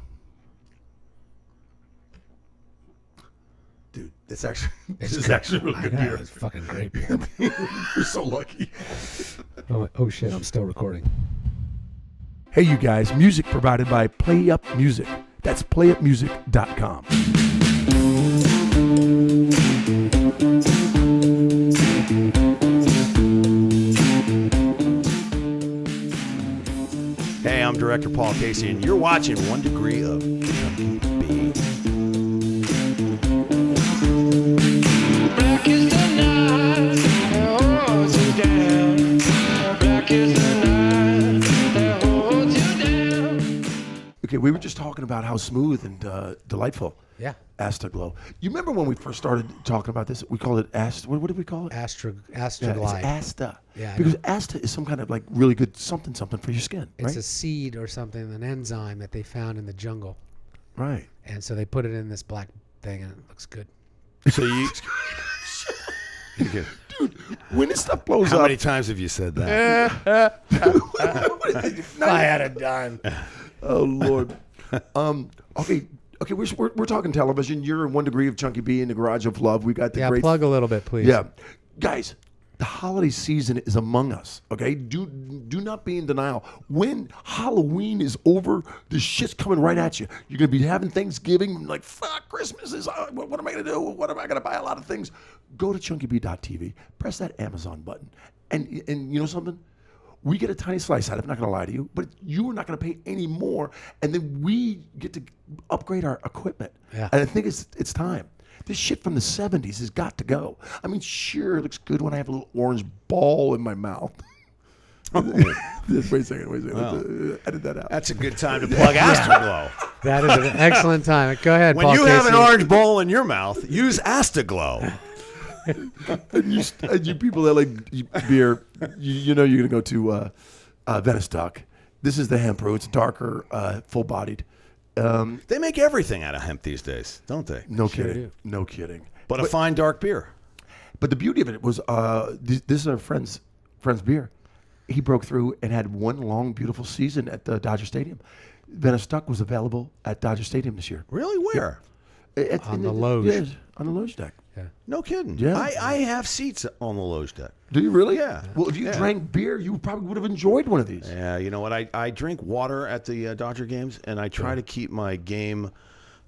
[SPEAKER 4] Dude, this is actually a really good beer.
[SPEAKER 5] It's fucking great beer.
[SPEAKER 4] You're so lucky.
[SPEAKER 5] Oh shit! I'm still recording.
[SPEAKER 4] Hey, you guys, music provided by Play Up Music. That's playupmusic.com.
[SPEAKER 6] Hey, I'm Director Paul Casey, and you're watching 1 Degree of Chunky B.
[SPEAKER 7] Black is the night that holds you down. Black is the night that holds you down.
[SPEAKER 4] Okay, we were just talking about how smooth and delightful
[SPEAKER 5] Yeah.
[SPEAKER 4] Asta Glow. You remember when we first started talking about this? We called it Asta. What did we call it?
[SPEAKER 5] Astra
[SPEAKER 4] Yeah, it's
[SPEAKER 5] Glide.
[SPEAKER 4] Asta.
[SPEAKER 5] Yeah, I
[SPEAKER 4] Because
[SPEAKER 5] know.
[SPEAKER 4] Asta is some kind of like really good something for your skin,
[SPEAKER 5] It's
[SPEAKER 4] right?
[SPEAKER 5] a seed or something, an enzyme that they found in the jungle,
[SPEAKER 4] Right.
[SPEAKER 5] and so they put it in this black thing, and it looks good.
[SPEAKER 6] So you.
[SPEAKER 4] When this stuff blows
[SPEAKER 6] How
[SPEAKER 4] up,
[SPEAKER 6] many times have you said that?
[SPEAKER 5] If I had a dime.
[SPEAKER 4] oh Lord. Okay. We're talking television. You're in 1 Degree of Chunky B in the Garage of Love. We got the
[SPEAKER 5] Yeah,
[SPEAKER 4] great.
[SPEAKER 5] plug a little bit, please.
[SPEAKER 4] Yeah, guys. The holiday season is among us. Okay, do not be in denial. When Halloween is over, the shit's coming right at you. You're gonna be having Thanksgiving, like fuck, Christmas is. What am I gonna do? What am I gonna buy? A lot of things. Go to chunkyb.tv, press that Amazon button, and you know something. We get a tiny slice out of it, I'm not going to lie to you, but you are not going to pay any more, and then we get to upgrade our equipment.
[SPEAKER 5] Yeah.
[SPEAKER 4] And I think it's time. This shit from the 70s has got to go. I mean, sure, it looks good when I have a little orange ball in my mouth. Wait a second. Let's, edit that out.
[SPEAKER 6] That's a good time to plug Astaglow.
[SPEAKER 5] That is an excellent time. Go ahead,
[SPEAKER 6] When
[SPEAKER 5] Paul
[SPEAKER 6] you have an
[SPEAKER 5] Casey.
[SPEAKER 6] orange bowl in your mouth, use Astaglow.
[SPEAKER 4] And you people that like beer, you know you're going to go to Venice Duck. This is the hemp brew. It's darker, full-bodied.
[SPEAKER 6] They make everything out of hemp these days, don't they?
[SPEAKER 4] No kidding. No kidding.
[SPEAKER 6] But a fine dark beer.
[SPEAKER 4] But the beauty of it was, this is our friend's beer. He broke through and had one long, beautiful season at the Dodger Stadium. Venice Duck was available at Dodger Stadium this year.
[SPEAKER 6] Really? Where?
[SPEAKER 5] On the Loge.
[SPEAKER 4] Yes, on the Loge deck.
[SPEAKER 5] Yeah.
[SPEAKER 6] No kidding.
[SPEAKER 4] Yeah.
[SPEAKER 6] I have seats on the Loge deck.
[SPEAKER 4] Do you really?
[SPEAKER 6] Yeah.
[SPEAKER 4] Well, if you drank beer, you probably would have enjoyed one of these.
[SPEAKER 6] Yeah, you know what? I drink water at the Dodger games, and I try to keep my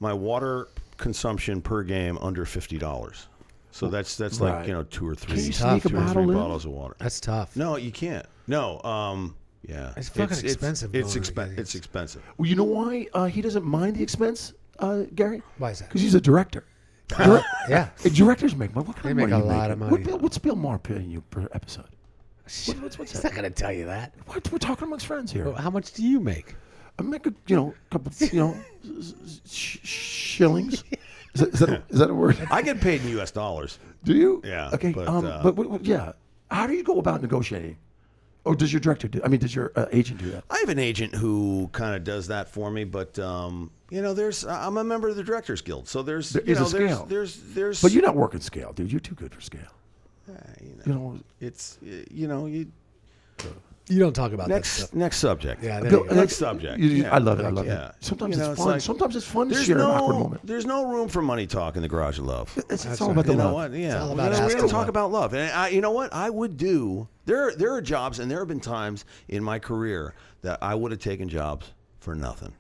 [SPEAKER 6] water consumption per game under $50. So that's like
[SPEAKER 4] Right.
[SPEAKER 6] 2 or 3.
[SPEAKER 4] Can you
[SPEAKER 5] sneak a
[SPEAKER 6] two or
[SPEAKER 4] bottle
[SPEAKER 6] three
[SPEAKER 4] in?
[SPEAKER 6] bottles of water.
[SPEAKER 5] That's tough.
[SPEAKER 6] No, you can't. No. Yeah.
[SPEAKER 5] It's fucking expensive
[SPEAKER 6] It's
[SPEAKER 5] going to
[SPEAKER 6] expensive.
[SPEAKER 5] games.
[SPEAKER 6] It's expensive.
[SPEAKER 4] Well, you know why he doesn't mind the expense, Gary?
[SPEAKER 5] Why is that?
[SPEAKER 4] Because he's a director.
[SPEAKER 5] Yeah.
[SPEAKER 4] Directors make money. What kind
[SPEAKER 5] They
[SPEAKER 4] of
[SPEAKER 5] make
[SPEAKER 4] money
[SPEAKER 5] a
[SPEAKER 4] you
[SPEAKER 5] lot of
[SPEAKER 4] making?
[SPEAKER 5] money.
[SPEAKER 4] What's Bill Maher paying you per episode? What's
[SPEAKER 5] He's
[SPEAKER 4] that?
[SPEAKER 5] not going to tell you that.
[SPEAKER 4] What? We're talking amongst friends here.
[SPEAKER 5] Well, how much do you make?
[SPEAKER 4] I make a couple shillings. Is that a word?
[SPEAKER 6] I get paid in U.S. dollars.
[SPEAKER 4] Do you?
[SPEAKER 6] Yeah,
[SPEAKER 4] Okay.
[SPEAKER 6] but,
[SPEAKER 4] Yeah. How do you go about negotiating? Or does your director do? I mean, does your agent do that?
[SPEAKER 6] I have an agent who kind of does that for me, but there's I'm a member of the Directors Guild, so there's
[SPEAKER 4] There is a scale.
[SPEAKER 6] there's
[SPEAKER 4] But you're not working scale, dude. You're too good for scale.
[SPEAKER 6] it's
[SPEAKER 5] You don't talk about that stuff.
[SPEAKER 6] next subject.
[SPEAKER 5] Yeah, there
[SPEAKER 4] Bill,
[SPEAKER 5] you go.
[SPEAKER 6] Next subject.
[SPEAKER 4] I love it. I love
[SPEAKER 6] Yeah.
[SPEAKER 4] it. Sometimes
[SPEAKER 6] You know,
[SPEAKER 4] it's
[SPEAKER 6] it's
[SPEAKER 4] fun.
[SPEAKER 6] like-
[SPEAKER 4] Sometimes it's fun to
[SPEAKER 6] There's
[SPEAKER 4] share an
[SPEAKER 6] no
[SPEAKER 4] awkward moment.
[SPEAKER 6] there's no room for money talk in the Garage of Love.
[SPEAKER 4] It's all about the
[SPEAKER 6] You know
[SPEAKER 4] love.
[SPEAKER 6] what? Yeah,
[SPEAKER 5] all about
[SPEAKER 6] we're
[SPEAKER 5] asking
[SPEAKER 6] gonna talk
[SPEAKER 5] love.
[SPEAKER 6] about love, and you know what? I would do. There are jobs, and there have been times in my career that I would have taken jobs for nothing.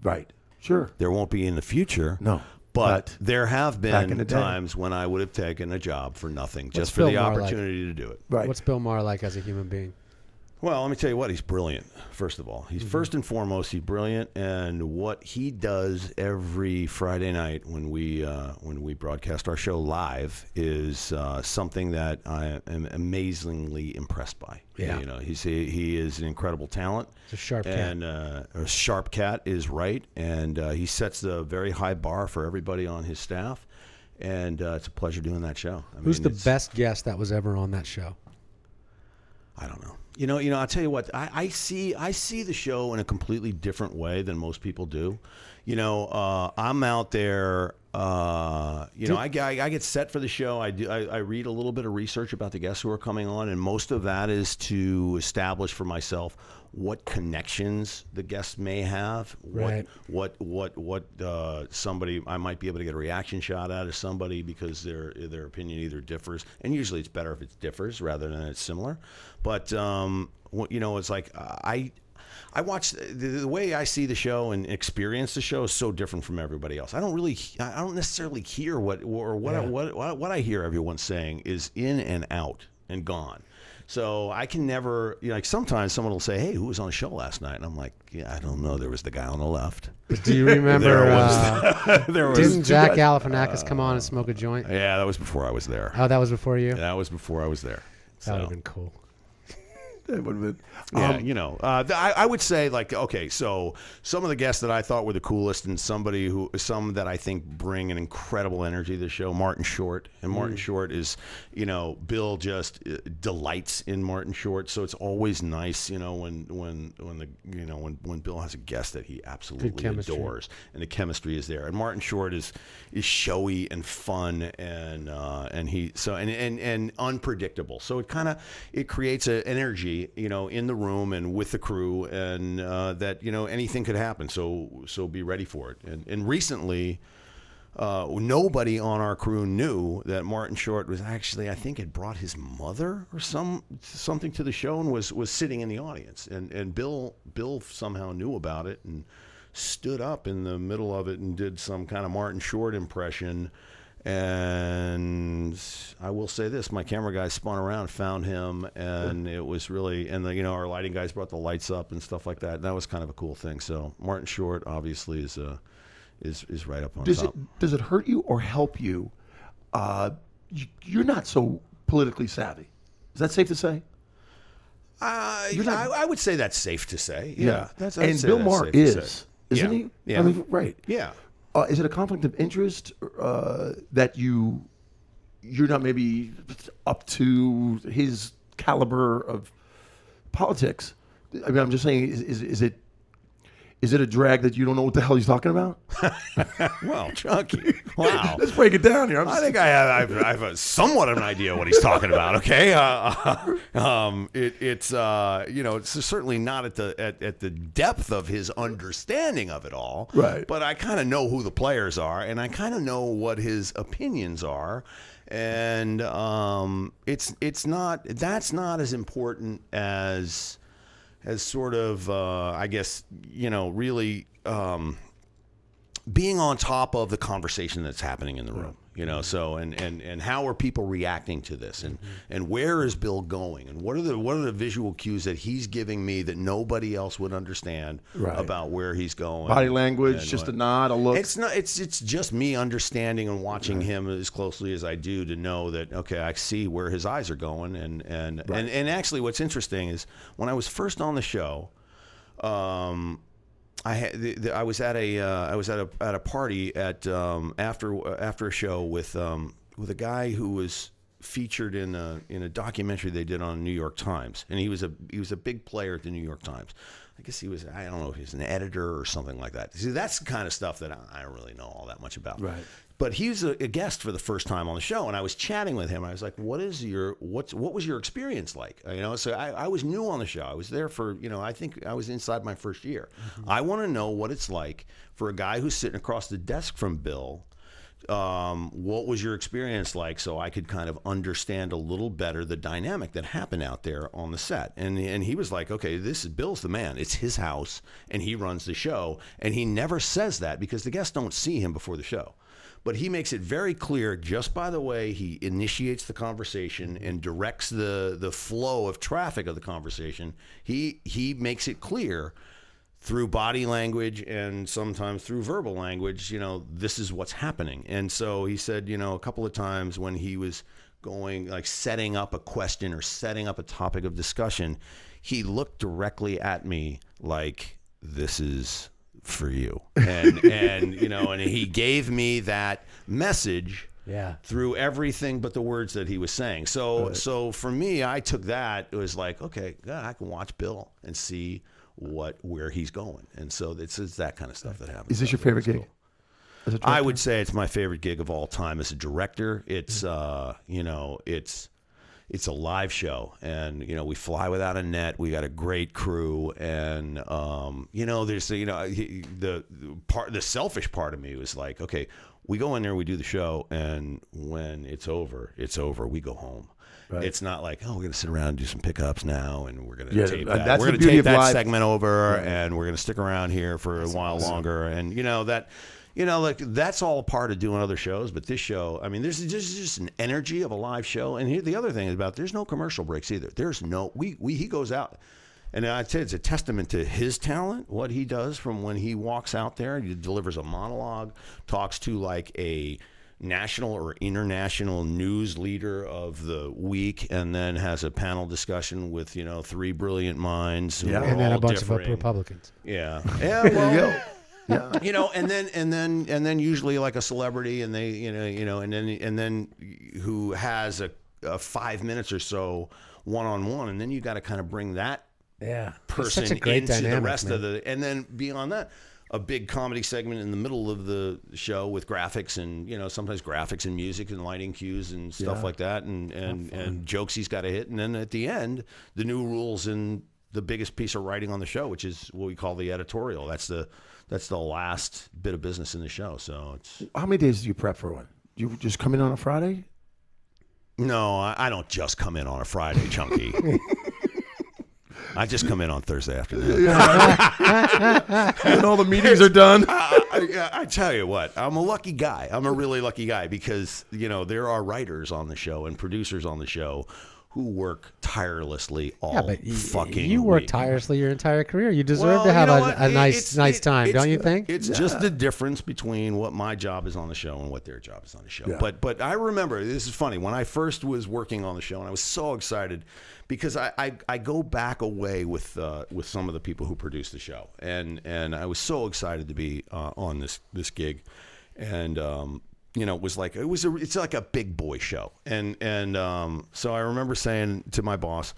[SPEAKER 4] Right. Sure.
[SPEAKER 6] There won't be in the future.
[SPEAKER 4] No.
[SPEAKER 6] But there have
[SPEAKER 4] back in
[SPEAKER 6] been
[SPEAKER 4] the day.
[SPEAKER 6] times when I would have taken a job for nothing, just for
[SPEAKER 5] Bill
[SPEAKER 6] the
[SPEAKER 5] Maher like?
[SPEAKER 6] opportunity to do it.
[SPEAKER 4] Right.
[SPEAKER 5] What's Bill Maher like as a human being?
[SPEAKER 6] Well, let me tell you what, he's brilliant, first of all. He's first and foremost, he's brilliant, and what he does every Friday night when we broadcast our show live is something that I am amazingly impressed by.
[SPEAKER 5] Yeah.
[SPEAKER 6] He is an incredible talent.
[SPEAKER 5] He's a sharp cat.
[SPEAKER 6] And a sharp cat is right, and he sets the very high bar for everybody on his staff, and it's a pleasure doing that show.
[SPEAKER 5] Who's the best guest that was ever on that show?
[SPEAKER 6] I don't know. I'll tell you what. I see the show in a completely different way than most people do. I'm out there. I get set for the show. I read a little bit of research about the guests who are coming on, and most of that is to establish for myself what connections the guests may have.
[SPEAKER 5] Right.
[SPEAKER 6] What somebody I might be able to get a reaction shot out of somebody because their opinion either differs, and usually it's better if it differs rather than it's similar. But it's like I watch the way I see the show and experience the show is so different from everybody else. I don't necessarily hear what I hear everyone saying is in and out and gone. So I can never, sometimes someone will say, "Hey, who was on the show last night?" And I'm like, "Yeah, I don't know. There was the guy on the left."
[SPEAKER 5] Do you remember?
[SPEAKER 6] There was
[SPEAKER 5] Didn't Jack
[SPEAKER 6] two guys.
[SPEAKER 5] Galifianakis come on and smoke a joint?
[SPEAKER 6] Yeah, that was before I was there.
[SPEAKER 5] Oh, that was before you?
[SPEAKER 6] That was before I was there.
[SPEAKER 5] That would have been cool.
[SPEAKER 4] That would have been.
[SPEAKER 6] I would say so some of the guests that I thought were the coolest and some that I think bring an incredible energy to the show, Martin Short. And Martin Short is, Bill just delights in Martin Short. So it's always nice, when Bill has a guest that he absolutely adores and the chemistry is there. And Martin Short is showy and fun and unpredictable. So it creates an energy, in the room and with the crew, and that anything could happen. So be ready for it. And recently, nobody on our crew knew that Martin Short was actually, I think, had brought his mother or something to the show and was sitting in the audience. And Bill somehow knew about it and stood up in the middle of it and did some kind of Martin Short impression. And I will say this, my camera guy spun around, found him, and it was really, and our lighting guys brought the lights up and stuff like that. And that was kind of a cool thing. So Martin Short obviously is right up on top.
[SPEAKER 4] Does it hurt you or help you? You're not so politically savvy. Is that safe to say?
[SPEAKER 6] I would say that's safe to say.
[SPEAKER 4] Yeah.
[SPEAKER 6] I'd
[SPEAKER 4] And
[SPEAKER 6] say
[SPEAKER 4] Bill
[SPEAKER 6] that's
[SPEAKER 4] Maher
[SPEAKER 6] safe to
[SPEAKER 4] is,
[SPEAKER 6] say.
[SPEAKER 4] isn't
[SPEAKER 6] Yeah.
[SPEAKER 4] he?
[SPEAKER 6] Yeah.
[SPEAKER 4] I mean, right.
[SPEAKER 6] Yeah.
[SPEAKER 4] Is it a conflict of interest that you're not maybe up to his caliber of politics? I mean, I'm just saying, is it a drag that you don't know what the hell he's talking about?
[SPEAKER 6] Well, Chunky, wow.
[SPEAKER 4] Let's break it down here.
[SPEAKER 6] I think I have a somewhat of an idea what he's talking about. Okay, it's certainly not at the depth of his understanding of it all.
[SPEAKER 4] Right.
[SPEAKER 6] But I kind of know who the players are, and I kind of know what his opinions are, and that's not as important as sort of I guess really. Being on top of the conversation that's happening in the room. you know. So and how are people reacting to this, and where is Bill going, and what are the visual cues that he's giving me that nobody else would understand about where he's going?
[SPEAKER 4] Body language, just a nod, a look.
[SPEAKER 6] It's not. It's just me understanding and watching him as closely as I do to know that okay, I see where his eyes are going, and actually, what's interesting is when I was first on the show. I was at a party at after a show with a guy who was featured in a documentary they did on New York Times, and he was a big player at the New York Times. I guess he was, I don't know if he's an editor or something like that. See, that's the kind of stuff that I don't really know all that much about.
[SPEAKER 4] Right.
[SPEAKER 6] But he was a guest for the first time on the show, and I was chatting with him. I was like, what was your experience like? You know, so I was new on the show. I was there for, you know, I think I was inside my first year. I want to know what it's like for a guy who's sitting across the desk from Bill. What was your experience like, so I could kind of understand a little better the dynamic that happened out there on the set? And he was like, okay, Bill's the man. It's his house, and he runs the show. And he never says that because the guests don't see him before the show. But he makes it very clear just by the way he initiates the conversation and directs the flow of traffic of the conversation. He makes it clear through body language and sometimes through verbal language, you know, this is what's happening. And so he said, you know, a couple of times when he was going, like setting up a question or setting up a topic of discussion, he looked directly at me like, this is for you. And you know, and he gave me that message through everything but the words that he was saying. So for me, I took that. It was like, okay, God, I can watch Bill and see where he's going. And so it's that kind of stuff that happens.
[SPEAKER 4] Is this your favorite gig?
[SPEAKER 6] I would say it's my favorite gig of all time as a director. It's you know, it's a live show, and you know, we fly without a net. We got a great crew, and you know, there's you know, the selfish part of me was like, okay, we go in there, we do the show, and when it's over, we go home. Right. It's not like, oh, we're going to sit around and do some pickups now, and we're going to tape that.
[SPEAKER 4] That's
[SPEAKER 6] we're going
[SPEAKER 4] the
[SPEAKER 6] to
[SPEAKER 4] beauty
[SPEAKER 6] tape
[SPEAKER 4] of
[SPEAKER 6] that
[SPEAKER 4] live.
[SPEAKER 6] segment over, and we're going to stick around here for a while longer, and you know that. You know, like that's all a part of doing other shows, but this show, I mean, there's just an energy of a live show. And here, the other thing is about there's no commercial breaks either. There's no he goes out, and I'd say it's a testament to his talent, what he does from when he walks out there. He delivers a monologue, talks to like a national or international news leader of the week, and then has a panel discussion with, you know, three brilliant minds. Who are
[SPEAKER 5] and then
[SPEAKER 6] all
[SPEAKER 5] a bunch of
[SPEAKER 6] differing.
[SPEAKER 5] Republicans.
[SPEAKER 6] Yeah. Well, yeah, you know, and then usually like a celebrity, and they, you know, and then who has a 5 minutes or so one-on-one, and then you got to kind of bring that person
[SPEAKER 5] such a great
[SPEAKER 6] into
[SPEAKER 5] dynamic,
[SPEAKER 6] the rest
[SPEAKER 5] man.
[SPEAKER 6] of the, and then beyond that, a big comedy segment in the middle of the show with graphics and, you know, sometimes graphics and music and lighting cues and stuff like that, and jokes he's got to hit, and then at the end, the new rules and the biggest piece of writing on the show, which is what we call the editorial. That's the last bit of business in the show. So it's.
[SPEAKER 4] How many days do you prep for one? Do you just come in on a Friday?
[SPEAKER 6] No, I don't just come in on a Friday, Chunky. I just come in on Thursday afternoon.
[SPEAKER 4] When all the meetings are done.
[SPEAKER 6] I tell you what, I'm a lucky guy. I'm a really lucky guy because, you know, there are writers on the show and producers on the show who work tirelessly all fucking
[SPEAKER 5] you work
[SPEAKER 6] week.
[SPEAKER 5] tirelessly your entire career. You deserve to have a nice time, don't you think?
[SPEAKER 6] It's just the difference between what my job is on the show and what their job is on the show. Yeah. But I remember, this is funny, when I first was working on the show, and I was so excited because I go back away with some of the people who produce the show, and I was so excited to be on this gig, and you know, it's like a big boy show. And so I remember saying to my boss,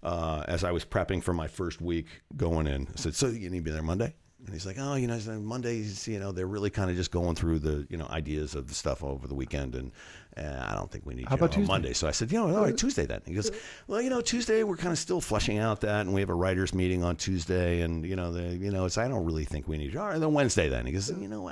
[SPEAKER 6] as I was prepping for my first week going in, I said, so you need to be there Monday? And he's like, oh, you know, Mondays, you know, they're really kind of just going through the, you know, ideas of the stuff over the weekend. And I don't think we need you on Monday. So I said, you know, all right, Tuesday then. He goes, well, you know, Tuesday we're kind of still fleshing out that, and we have a writers meeting on Tuesday, and I don't really think we need you. All right, then Wednesday then. He goes, you know,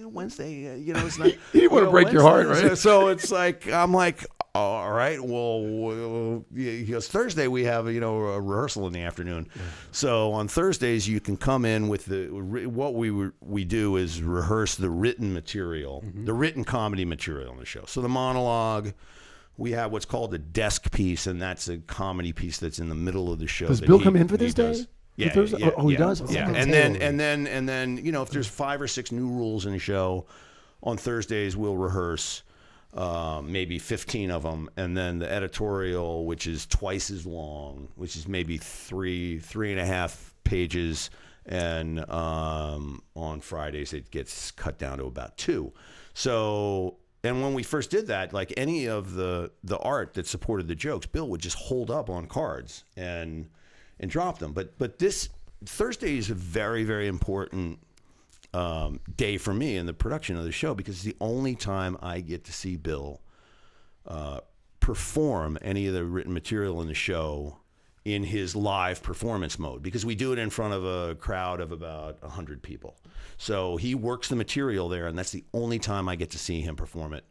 [SPEAKER 6] Wednesday, you know, it's not.
[SPEAKER 4] You want to break your heart, right?
[SPEAKER 6] So it's like, I'm like, All right. Well, because Thursday we have a rehearsal in the afternoon. So on Thursdays you can come in with what we do is rehearse the written material, the written comedy material on the show. So the monologue. We have what's called a desk piece, and that's a comedy piece that's in the middle of the show.
[SPEAKER 4] Does Bill come in for this day?
[SPEAKER 6] Yeah,
[SPEAKER 4] Thursday?
[SPEAKER 6] yeah,
[SPEAKER 4] oh, he
[SPEAKER 6] yeah,
[SPEAKER 4] does.
[SPEAKER 6] Yeah,
[SPEAKER 4] Okay.
[SPEAKER 6] and then if there's 5 or 6 new rules in the show, on Thursdays we'll rehearse maybe 15 of them, and then the editorial, which is twice as long, which is maybe 3.5 pages, and on Fridays it gets cut down to about 2. So. And when we first did that, like any of the art that supported the jokes, Bill would just hold up on cards and drop them. But this Thursday is a very, very important day for me in the production of the show, because it's the only time I get to see Bill perform any of the written material in the show in his live performance mode, because we do it in front of a crowd of about 100 people. So he works the material there, and that's the only time I get to see him perform it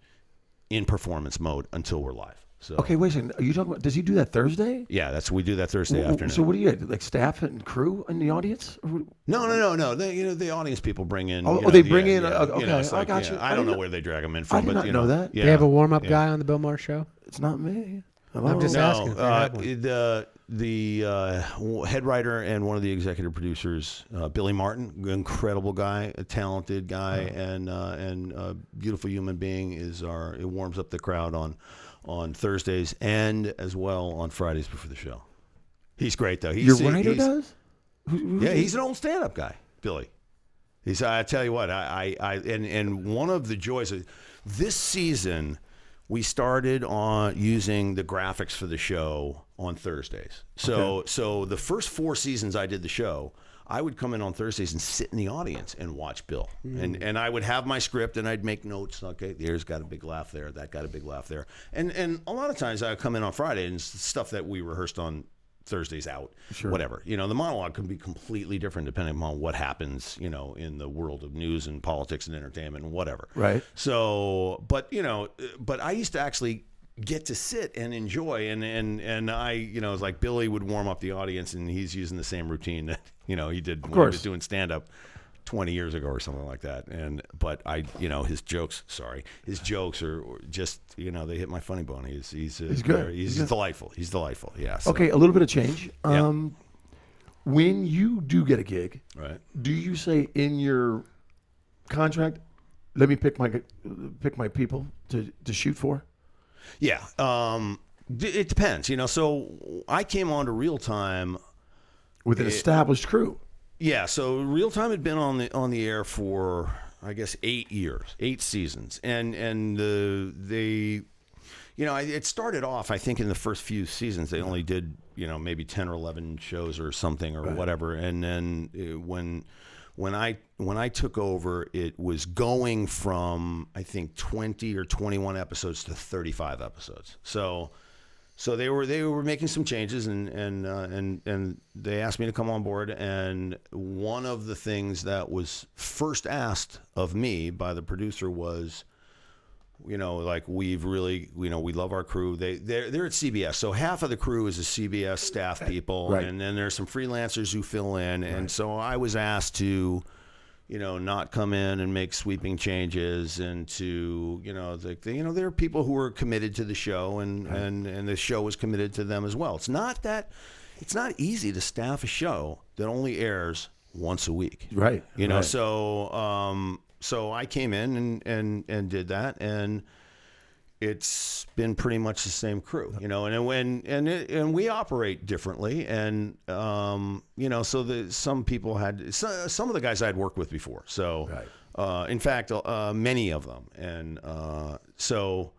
[SPEAKER 6] in performance mode until we're live. So
[SPEAKER 4] Okay, wait a second. Are you talking about? Does he do that Thursday?
[SPEAKER 6] yeah, we do that Thursday afternoon.
[SPEAKER 4] So what do you get? Like staff and crew in the audience?
[SPEAKER 6] No. The audience people bring in.
[SPEAKER 4] They bring in.
[SPEAKER 6] Yeah,
[SPEAKER 4] Okay,
[SPEAKER 6] it's
[SPEAKER 4] I got you.
[SPEAKER 6] I don't know where they drag them in from,
[SPEAKER 4] I did
[SPEAKER 6] but
[SPEAKER 4] not know that.
[SPEAKER 6] Yeah,
[SPEAKER 5] They have a warm-up guy on the Bill Maher show?
[SPEAKER 4] It's not me.
[SPEAKER 5] I'm just asking if they have one.
[SPEAKER 6] The head writer and one of the executive producers, Billy Martin, incredible guy, a talented guy, and a beautiful human being. It warms up the crowd on Thursdays and as well on Fridays before the show. He's great though.
[SPEAKER 4] Your writer does?
[SPEAKER 6] Yeah, he's an old stand-up guy, Billy. I tell you what, and one of the joys of this season, we started on using the graphics for the show on Thursdays. So the first 4 seasons I did the show, I would come in on Thursdays and sit in the audience and watch Bill. And I would have my script and I'd make notes. Okay, here's got a big laugh there. That got a big laugh there. And a lot of times I would come in on Friday and stuff that we rehearsed on Thursdays out, whatever. The monologue can be completely different depending on what happens, in the world of news and politics and entertainment and whatever.
[SPEAKER 4] Right.
[SPEAKER 6] So, but I used to actually get to sit and enjoy, and I, it's like Billy would warm up the audience, and he's using the same routine that, he did when he was doing stand-up 20 years ago or something like that. But his jokes are just, they hit my funny bone. He's good. He's delightful. He's delightful. Yeah. So.
[SPEAKER 4] Okay, a little bit of change. When you do get a gig,
[SPEAKER 6] right,
[SPEAKER 4] do you say in your contract, let me pick my people to shoot for?
[SPEAKER 6] Yeah. It depends, so I came on to Real Time
[SPEAKER 4] with an established crew.
[SPEAKER 6] Yeah, so Real Time had been on the air for, I guess, 8 years, 8 seasons, and they, it started off, I think, in the first few seasons they only did maybe 10 or 11 shows or something or whatever, and then when I took over, it was going from, I think, 20 or 21 episodes to 35 episodes. So they were making some changes, and they asked me to come on board. And one of the things that was first asked of me by the producer was, like, we've really, we love our crew. They're at CBS, so half of the crew is the CBS staff people,
[SPEAKER 4] right,
[SPEAKER 6] and then there's some freelancers who fill in. And so I was asked to, not come in and make sweeping changes, and to, there are people who are committed to the show, and the show is committed to them as well. It's not easy to staff a show that only airs once a week.
[SPEAKER 4] Right. Right.
[SPEAKER 6] So I came in and did that, and it's been pretty much the same crew, and we operate differently, and so some people some of the guys I had worked with before, so right, in fact, many of them, and so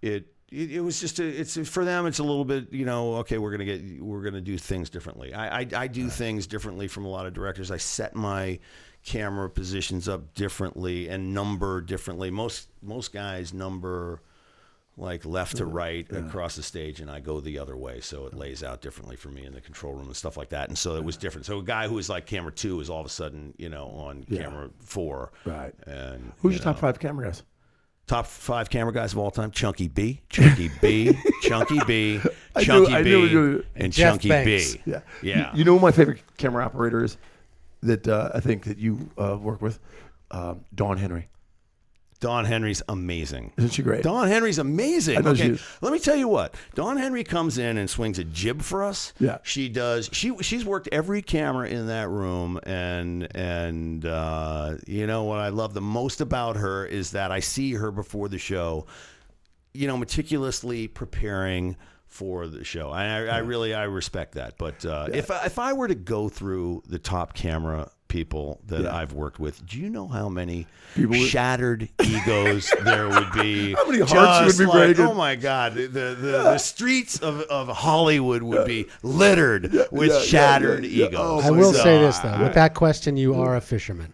[SPEAKER 6] it was just it's for them, it's a little bit, okay, we're gonna do things differently. I do things differently from a lot of directors. I set my camera positions up differently and number differently. Most guys number like left to right across the stage, and I go the other way, so it lays out differently for me in the control room and stuff like that. And so it was different. So a guy who was like camera 2 is all of a sudden, on camera 4.
[SPEAKER 4] Right.
[SPEAKER 6] And
[SPEAKER 4] who's your top 5 camera guys?
[SPEAKER 6] Top 5 camera guys of all time: Chunky B, Chunky B, Chunky B,
[SPEAKER 4] I
[SPEAKER 6] Chunky
[SPEAKER 4] knew
[SPEAKER 6] B,
[SPEAKER 4] you-
[SPEAKER 6] and
[SPEAKER 5] Jeff
[SPEAKER 6] Chunky
[SPEAKER 5] Banks.
[SPEAKER 6] B.
[SPEAKER 4] Yeah.
[SPEAKER 6] Yeah.
[SPEAKER 4] You know who my favorite camera operator is that I think that you work with? Dawn Henry.
[SPEAKER 6] Dawn Henry's amazing.
[SPEAKER 4] Isn't she great?
[SPEAKER 6] Dawn Henry's amazing.
[SPEAKER 4] I know she
[SPEAKER 6] Okay,
[SPEAKER 4] is.
[SPEAKER 6] let me tell you what. Dawn Henry comes in and swings a jib for us.
[SPEAKER 4] Yeah.
[SPEAKER 6] She does. She's worked every camera in that room, and you know what I love the most about her is that I see her before the show, you know, meticulously preparing for the show. I really respect that. But if I were to go through the top camera people that I've worked with, do you know how many shattered egos there would be?
[SPEAKER 4] How many hearts you would be breaking?
[SPEAKER 6] Oh my God, the streets of Hollywood would be littered with shattered egos.
[SPEAKER 4] Oh,
[SPEAKER 5] I will say this though, with that question, you are a fisherman.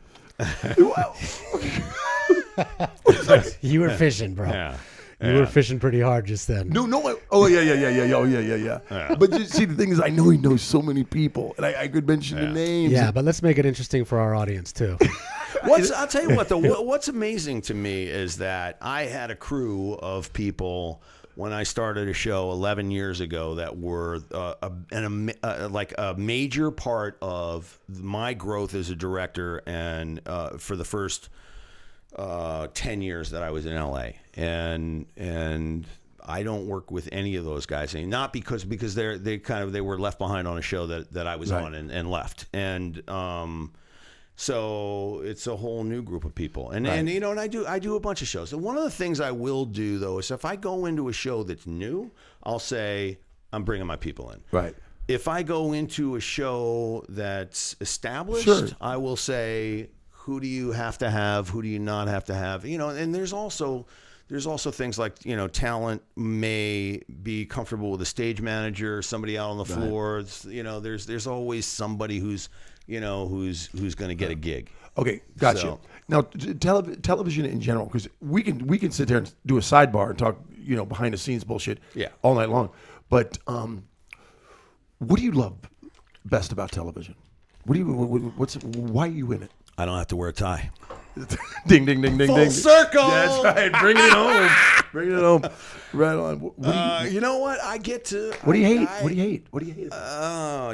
[SPEAKER 5] You were fishing, bro.
[SPEAKER 6] Yeah.
[SPEAKER 5] You were fishing pretty hard just then.
[SPEAKER 4] No. Oh yeah. But you see, the thing is, I know he knows so many people, and I could mention the names.
[SPEAKER 5] Yeah, but let's make it interesting for our audience too.
[SPEAKER 6] I'll tell you what, though. What's amazing to me is that I had a crew of people when I started a show 11 years ago that were like a major part of my growth as a director, and for the first 10 years that I was in LA, and I don't work with any of those guys, and not because they were left behind on a show that I was on and left, and so it's a whole new group of people, and you know, and I do a bunch of shows, and one of the things I will do though is if I go into a show that's new, I'll say I'm bringing my people in.
[SPEAKER 4] Right.
[SPEAKER 6] If I go into a show that's established,
[SPEAKER 4] Sure.
[SPEAKER 6] I will say, who do you have to have? Who do you not have to have? You know, and there's also things like, you know, talent may be comfortable with a stage manager, somebody out on the floor. It's, you know, there's always somebody who's going to get a gig.
[SPEAKER 4] Okay, gotcha.
[SPEAKER 6] So-
[SPEAKER 4] Now, television in general, because we can sit there and do a sidebar and talk, you know, behind the scenes bullshit, all night long. But what do you love best about television? Why are you in it?
[SPEAKER 6] I don't have to wear a tie.
[SPEAKER 4] Ding, ding, ding, ding,
[SPEAKER 6] Full
[SPEAKER 4] ding.
[SPEAKER 6] circle.
[SPEAKER 4] That's right. Bring it home. Bring it home. Right on.
[SPEAKER 6] You know what? I get to.
[SPEAKER 4] What do you hate? What do you hate? What do you hate?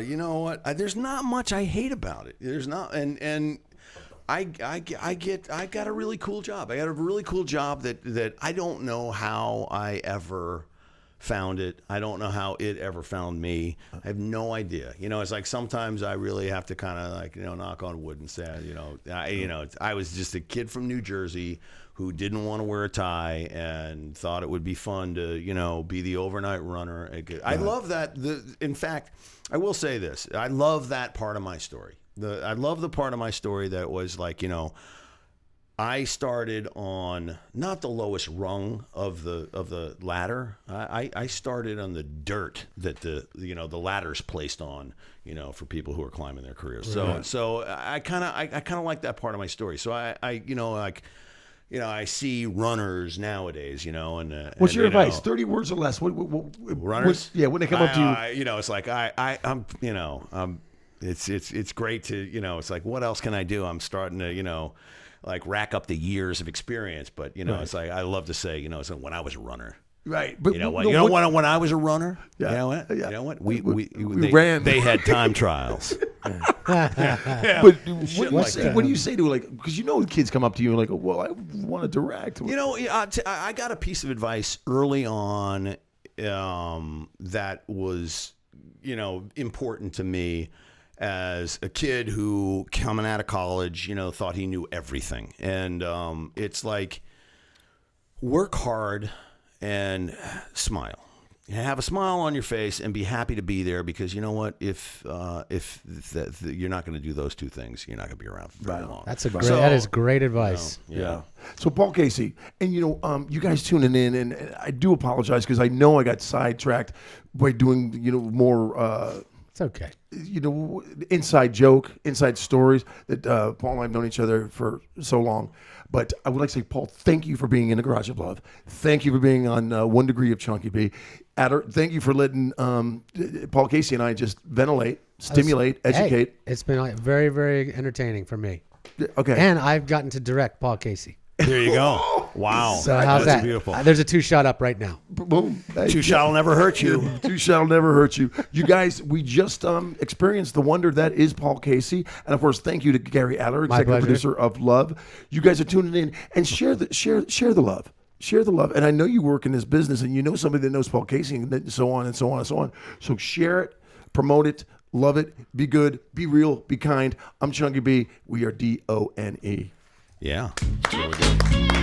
[SPEAKER 6] You know what? There's not much I hate about it. There's not, and I got a really cool job. I got a really cool job that I don't know how I ever found it. I don't know how it ever found me. I have no idea. You know, it's like sometimes I really have to kind of like, you know, knock on wood and say, I was just a kid from New Jersey who didn't want to wear a tie and thought it would be fun to, you know, be the overnight runner. I love that. In fact, I will say this. I love that part of my story. I love the part of my story that was like, you know, I started on not the lowest rung of the ladder. I started on the dirt that the ladder's placed on, you know, for people who are climbing their careers. So I kind of like that part of my story. So I see runners nowadays, you know, and
[SPEAKER 4] What's your
[SPEAKER 6] you know,
[SPEAKER 4] advice? 30 words or less. What
[SPEAKER 6] runners?
[SPEAKER 4] When they come up to you.
[SPEAKER 6] You know, it's like I'm, you know, it's great to, you know, it's like, what else can I do? I'm starting to, you know, like rack up the years of experience, but you know, it's like I love to say, you know, so when I was a runner,
[SPEAKER 4] Right, but
[SPEAKER 6] you know what? When I was a runner,
[SPEAKER 4] Yeah.
[SPEAKER 6] you know what?
[SPEAKER 4] Yeah.
[SPEAKER 6] You know what?
[SPEAKER 4] We
[SPEAKER 6] They
[SPEAKER 4] ran.
[SPEAKER 6] They had time trials.
[SPEAKER 4] But
[SPEAKER 6] Shit like that.
[SPEAKER 4] what do you say to, like, because you know kids come up to you and like, well, I want to direct.
[SPEAKER 6] You know, I got a piece of advice early on that was, you know, important to me as a kid who, coming out of college, you know, thought he knew everything. And it's like, work hard and smile. Have a smile on your face and be happy to be there, because you know what? If you're not going to do those two things, you're not going to be around for very long.
[SPEAKER 5] That is great advice.
[SPEAKER 6] Yeah.
[SPEAKER 4] So Paul Casey, and you know, you guys tuning in, and I do apologize because I know I got sidetracked by doing, you know, more.
[SPEAKER 5] It's okay.
[SPEAKER 4] You know, inside joke, inside stories that Paul and I have known each other for so long. But I would like to say, Paul, thank you for being in the Garage of Love. Thank you for being on 1 Degree of Chunky B. Adler, thank you for letting Paul Casey and I just ventilate, stimulate, educate.
[SPEAKER 5] Hey, it's been very, very entertaining for me.
[SPEAKER 4] Okay.
[SPEAKER 5] And I've gotten to direct Paul Casey.
[SPEAKER 6] There you go. Wow.
[SPEAKER 5] So how's
[SPEAKER 6] That's
[SPEAKER 5] that?
[SPEAKER 6] beautiful.
[SPEAKER 5] There's a 2-shot up right now.
[SPEAKER 4] Boom. Hey,
[SPEAKER 6] Two shot will never hurt you.
[SPEAKER 4] Two shall never hurt you. You guys, we just experienced the wonder that is Paul Casey, and of course, thank you to Gary Adler,
[SPEAKER 5] My
[SPEAKER 4] executive
[SPEAKER 5] pleasure.
[SPEAKER 4] producer of Love. You guys are tuning in and share the love. Share the love. And I know you work in this business, and you know somebody that knows Paul Casey, and so on and so on and so on. So share it, promote it, love it, be good, be real, be kind. I'm Chunky B. We are DONE.
[SPEAKER 6] Yeah. It's really good.